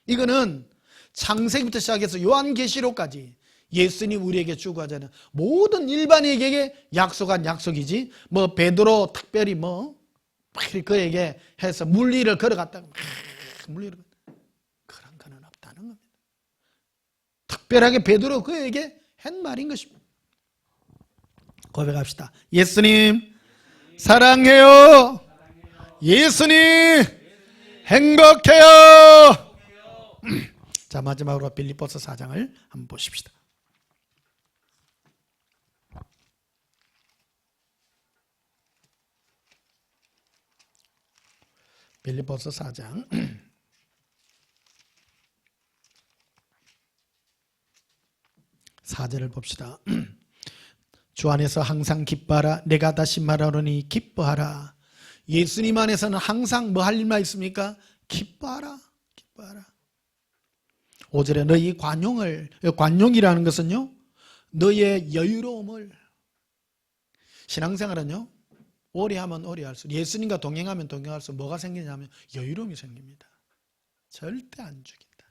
이거는 창세기부터 시작해서 요한계시록까지 예수님 우리에게 주고 하자는 모든 일반인에게 약속한 약속이지, 베드로 특별히 그에게 해서 물리를 걸어갔다고 물리를 그런 거는 없다는 겁니다. 특별하게 베드로 그에게 한 말인 것입니다. 고백합시다. 예수님 사랑해요. 예수님 행복해요. 자, 마지막으로 빌립보서 4장을 한번 보십시다. 빌립보서 4장 4절을 봅시다. 주 안에서 항상 기뻐하라. 내가 다시 말하노니 기뻐하라. 예수님 안에서는 항상 뭐 할 일만 있습니까? 기뻐하라. 기뻐하라. 5절에 너희 관용이라는 것은요, 너의 여유로움을, 신앙생활은요, 오래 하면 오래 할수록, 예수님과 동행하면 동행할수록 뭐가 생기냐면 여유로움이 생깁니다. 절대 안 죽인다.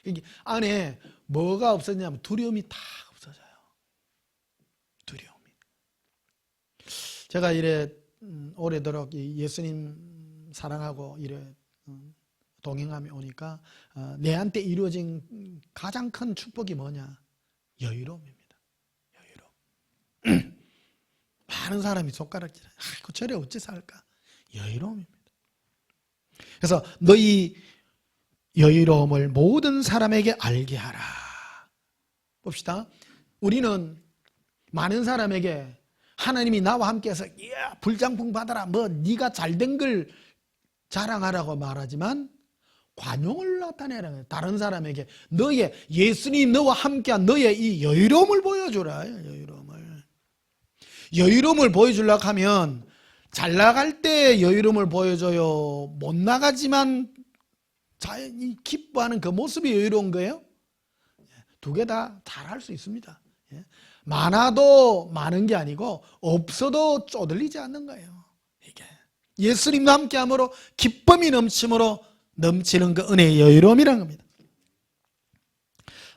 이게 안에 뭐가 없어지냐면 두려움이 다 없어져요. 두려움이. 제가 이래 오래도록 예수님 사랑하고 이래 동행하며 오니까 내한테 이루어진 가장 큰 축복이 뭐냐? 여유로움입니다. 여유로움. 많은 사람이 손가락질, 그 절에 어찌 살까? 여유로움입니다. 그래서 너희 여유로움을 모든 사람에게 알게 하라. 봅시다. 우리는 많은 사람에게 하나님이 나와 함께해서 불장풍 받아라, 네가 잘된 걸 자랑하라고 말하지만 관용을 나타내라는 거예요. 다른 사람에게 너의 예수님 너와 함께한 너의 이 여유로움을 보여주라. 여유로움을 보여주려고 하면 잘 나갈 때 여유로움을 보여줘요? 못 나가지만 자연히 기뻐하는 그 모습이 여유로운 거예요? 두 개 다 잘할 수 있습니다. 많아도 많은 게 아니고 없어도 쪼들리지 않는 거예요. 이게 예수님과 함께함으로 기쁨이 넘침으로 넘치는 그 은혜의 여유로움이라는 겁니다.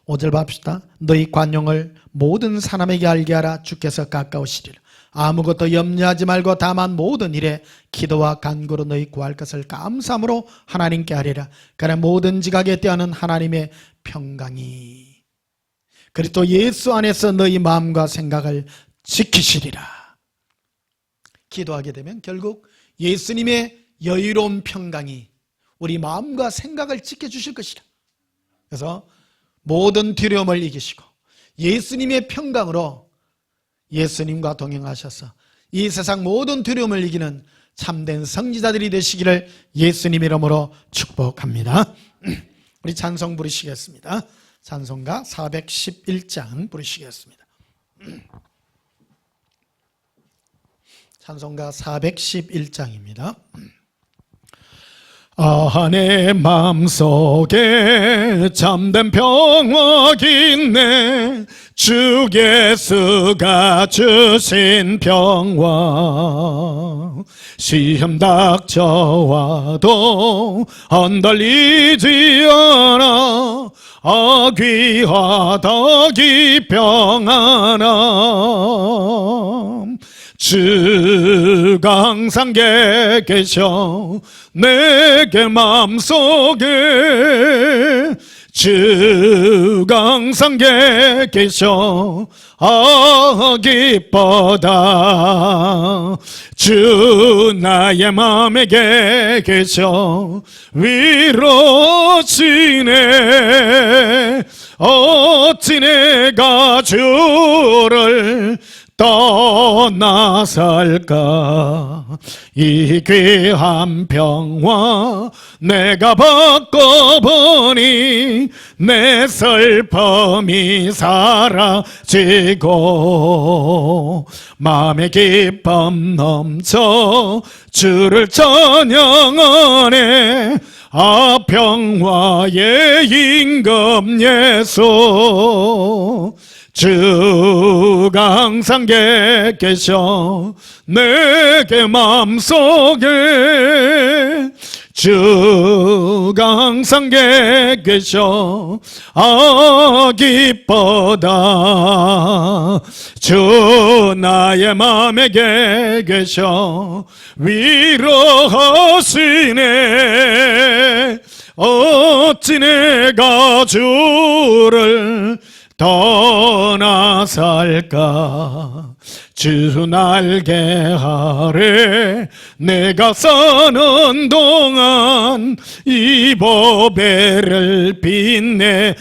5절 봅시다. 너희 관용을 모든 사람에게 알게 하라. 주께서 가까우시리라. 아무것도 염려하지 말고 다만 모든 일에 기도와 간구로 너희 구할 것을 감사함으로 하나님께 하리라. 그러나 모든 지각에 뛰어는 하나님의 평강이 그리스도 예수 안에서 너희 마음과 생각을 지키시리라. 기도하게 되면 결국 예수님의 여유로운 평강이 우리 마음과 생각을 지켜주실 것이라. 그래서 모든 두려움을 이기시고 예수님의 평강으로 예수님과 동행하셔서 이 세상 모든 두려움을 이기는 참된 성지자들이 되시기를 예수님 이름으로 축복합니다. 우리 찬송 부르시겠습니다. 찬송가 411장 부르시겠습니다. 찬송가 411장입니다. 내 마음속에 참된 평화가 있네. 주 예수가 주신 평화. 시험 닥쳐와도 흔들리지 않아. 귀하다 이 평안함. 주가 항상 계셔 내게 마음속에 주가 항상 계셔 기뻐다 주 나의 마음에 계셔 위로지네 어찌 내가 주를 떠나살까 이 귀한 평화 내가 바꿔보니 내 슬픔이 사라지고 마음의 기쁨 넘쳐 주를 찬양하네 평화의 임금 예수 주가 항상 계셔 내게 마음속에 주가 항상 계셔 기뻐다 주 나의 마음에 계셔 위로하시네 어찌 내가 주를 떠나살까 주 날개 아래 내가 사는 동안 이 보배를 빛내리라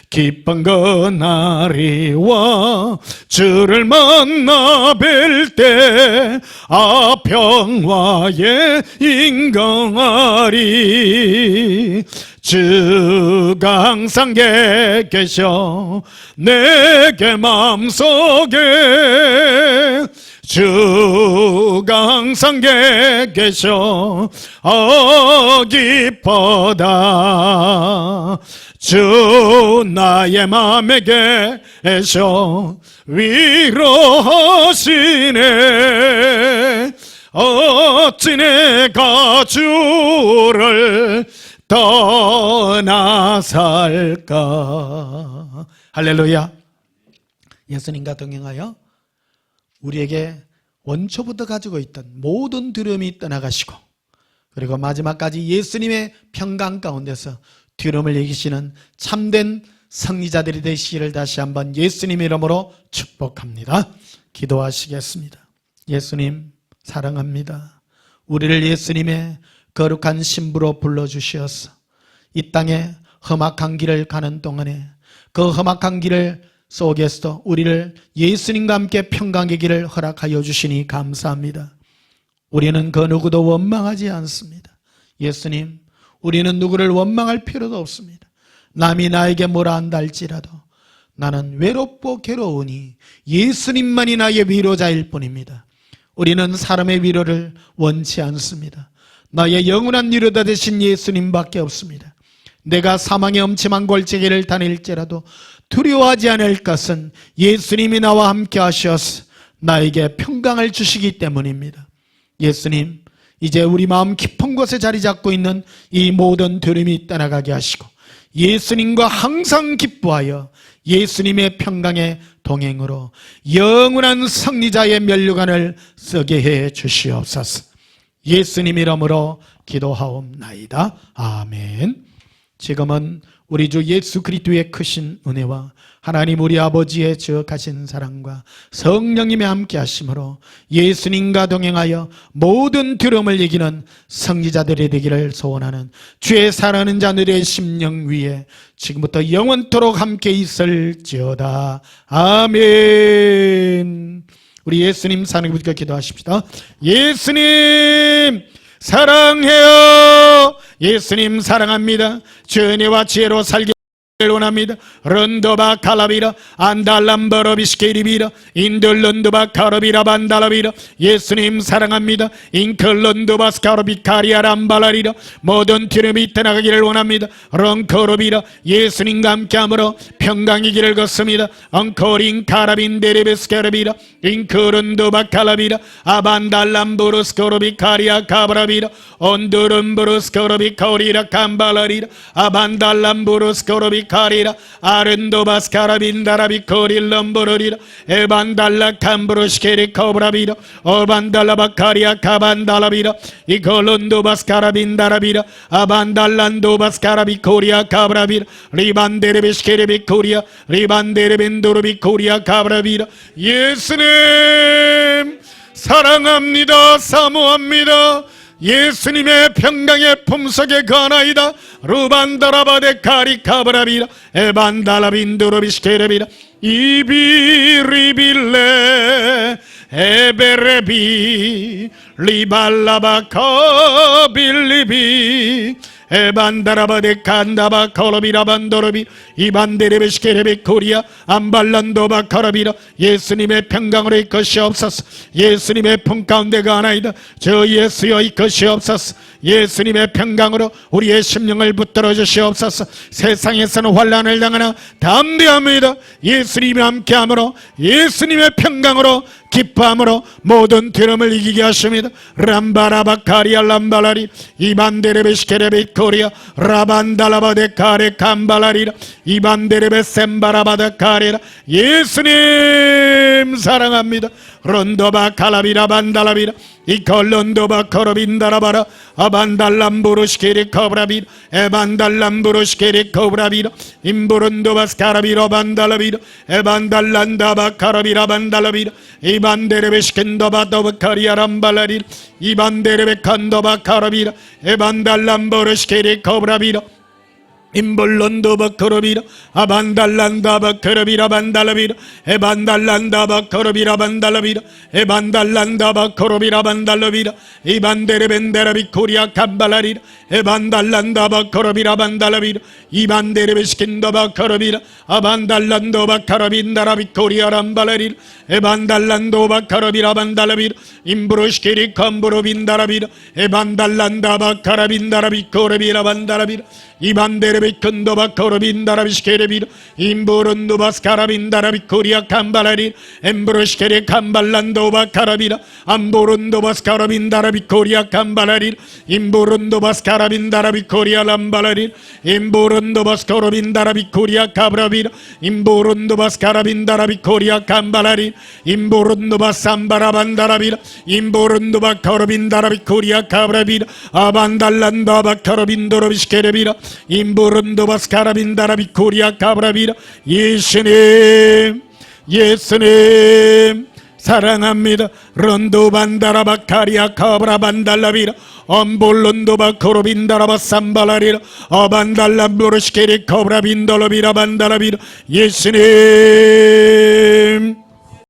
기쁜 그날이 와 주를 만나 뵐 때 평화의 인강하리 주가 항상 계셔 내게 마음속에 주가 항상 계셔 기뻐다 주 나의 마음에 계셔 위로하시네 어찌 내가 주를 떠나살까. 할렐루야. 예수님과 동행하여 우리에게 원초부터 가지고 있던 모든 두려움이 떠나가시고 그리고 마지막까지 예수님의 평강 가운데서 두려움을 이기시는 참된 승리자들이 되시기를 다시 한번 예수님 이름으로 축복합니다. 기도하시겠습니다. 예수님 사랑합니다. 우리를 예수님의 거룩한 신부로 불러주시어서 이 땅에 험악한 길을 가는 동안에 그 험악한 길을 속에서도 우리를 예수님과 함께 평강의 길을 허락하여 주시니 감사합니다. 우리는 그 누구도 원망하지 않습니다. 예수님, 우리는 누구를 원망할 필요도 없습니다. 남이 나에게 뭐라 한다 할지라도 나는 외롭고 괴로우니 예수님만이 나의 위로자일 뿐입니다. 우리는 사람의 위로를 원치 않습니다. 나의 영원한 위로자 되신 예수님밖에 없습니다. 내가 사망의 엄침한 골짜기를 다닐지라도 두려워하지 않을 것은 예수님이 나와 함께 하셔서 나에게 평강을 주시기 때문입니다. 예수님, 이제 우리 마음 깊은 곳에 자리 잡고 있는 이 모든 두려움이 떠나가게 하시고 예수님과 항상 기뻐하여 예수님의 평강의 동행으로 영원한 승리자의 면류관을 쓰게 해 주시옵소서. 예수님 이름으로 기도하옵나이다. 아멘. 지금은 우리 주 예수 그리스도의 크신 은혜와 하나님 우리 아버지의 지극하신 사랑과 성령님의 함께 하심으로 예수님과 동행하여 모든 두려움을 이기는 승리자들이 되기를 소원하는 주의 사랑하는 자들의 심령 위에 지금부터 영원토록 함께 있을지어다. 아멘. 우리 예수님 사랑으로 기도하십시다. 예수님 사랑해요. 예수님 사랑합니다. 주의 은혜와 지혜로 살기 원합니다. 런도바 칼라비라 안달람버러비스케리비라 인들런도바 카르비라 반달라비라 예수님 사랑합니다. 인클런도바 스카르비카리아 람발라리라 모든 두려움이 떠나가기를 원합니다. 런커로비라 예수님과 함께함으로 평강의 길을 걷습니다. 엉코린 카라빈 데레베스카르비라 인클런도바 칼라비라 아반달람보르스코르비카리아 카브라비라 온두른보르스코르비카리라 캄발라리라 아반달람보르스코르비 카리라 아른도바스카라 빈다라비 코릴럼보르리라 에반달라 캄브로시케리 코브라비라 오반달라바카리아 카반달라비라 이콜론도바스카라 빈다라비라 아반달란도바스카라비 코리아 카브라비라 리반데르비시케리비 코리아 리반데르벤도르비 코리아 카브라비라 예수님 사랑합니다. 사모합니다. 예수님의 평강의 품속에 거나이다. 루반다라바데 카리카브라비라 에반달라빈도르비시케레비라 이비리빌레 에베레비 리발라바커빌리비 에반다라바데 칸다바 콜로비라반도르비 이반데레베시케레베 코리아 암발란도바 카라비라 예수님의 평강으로 이것이옵소서. 예수님의 품 가운데 가나이다. 저 예수여 이것이옵소서. 예수님의 평강으로 우리의 심령을 붙들어 주시옵소서. 세상에서는 환난을 당하나 담대합니다. 예수님이 함께함으로 예수님의 평강으로 기뻐함으로 모든 두려움을 이기게 하십니다. 람바라바카리아 람발라리 이반데레베시케레베 코리아 라반달라바데 카레 캄발라리라 이반데레베 셈바라바데 카레라 예수님 사랑합니다. 론도바 칼라비라 반달라비라 이콜론도바 코로빈다라바라 아반달람부르시케리 코브라비라 에반달람부르시케리 코브라비라 임부른도바스카라비라 반달라비라 에반달란다바 카라비라 반달라비라 이반데레베시켄도바 도바카리아 람발라리라 이반데레베 칸도바 카라비라 에반달람부르시케리 코브라비라 임볼론도바커로비라 아반달란다바커로비라 반달라비라 에반달란다바커로비라 반달라비라 에반달란다바커로비라 반달라비라 이반데레벤데라비 코리아 캄발라리라 에반달란다바커로비라 반달라비라 이반데레베시킨도바커로비라 아반달란도바카로빈다라비 코리아 람발라리라 에반달란도바카로비라 반달라비라 임브로시키리 컴브로빈다라비라 에반달란다바카라빈다라비 코로비라 반달라비라 이반데레베 큰도바 코로빈다라비시케레비라 임보론도바스카라빈다라비 코리아 캄발라리 엠브로시케레 캄발란도바 카라비라 암보론도바스카라빈다라비 코리아 캄발라리 임보론도바스카라빈다라비 코리아 람발라리 임보론도바스카라빈다라비 코리아 카브라비라 임보론도바스카라빈다라비 코리아 캄발라리 임보론도바삼바라반다라비라 임보론도바카라빈다라비 코리아 카브라비라 아반달란다바카라빈도로비시케레비라 임보론도바스카라빈다라비 코리아 카브라비라 예수님 예수님 사랑합니다. 론도반다라바카리아 카브라반달라비라 엄볼론도바 코로빈다라바 삼발라리라 아반달람보르시케리 코브라빈돌로비라 반달라비라 예수님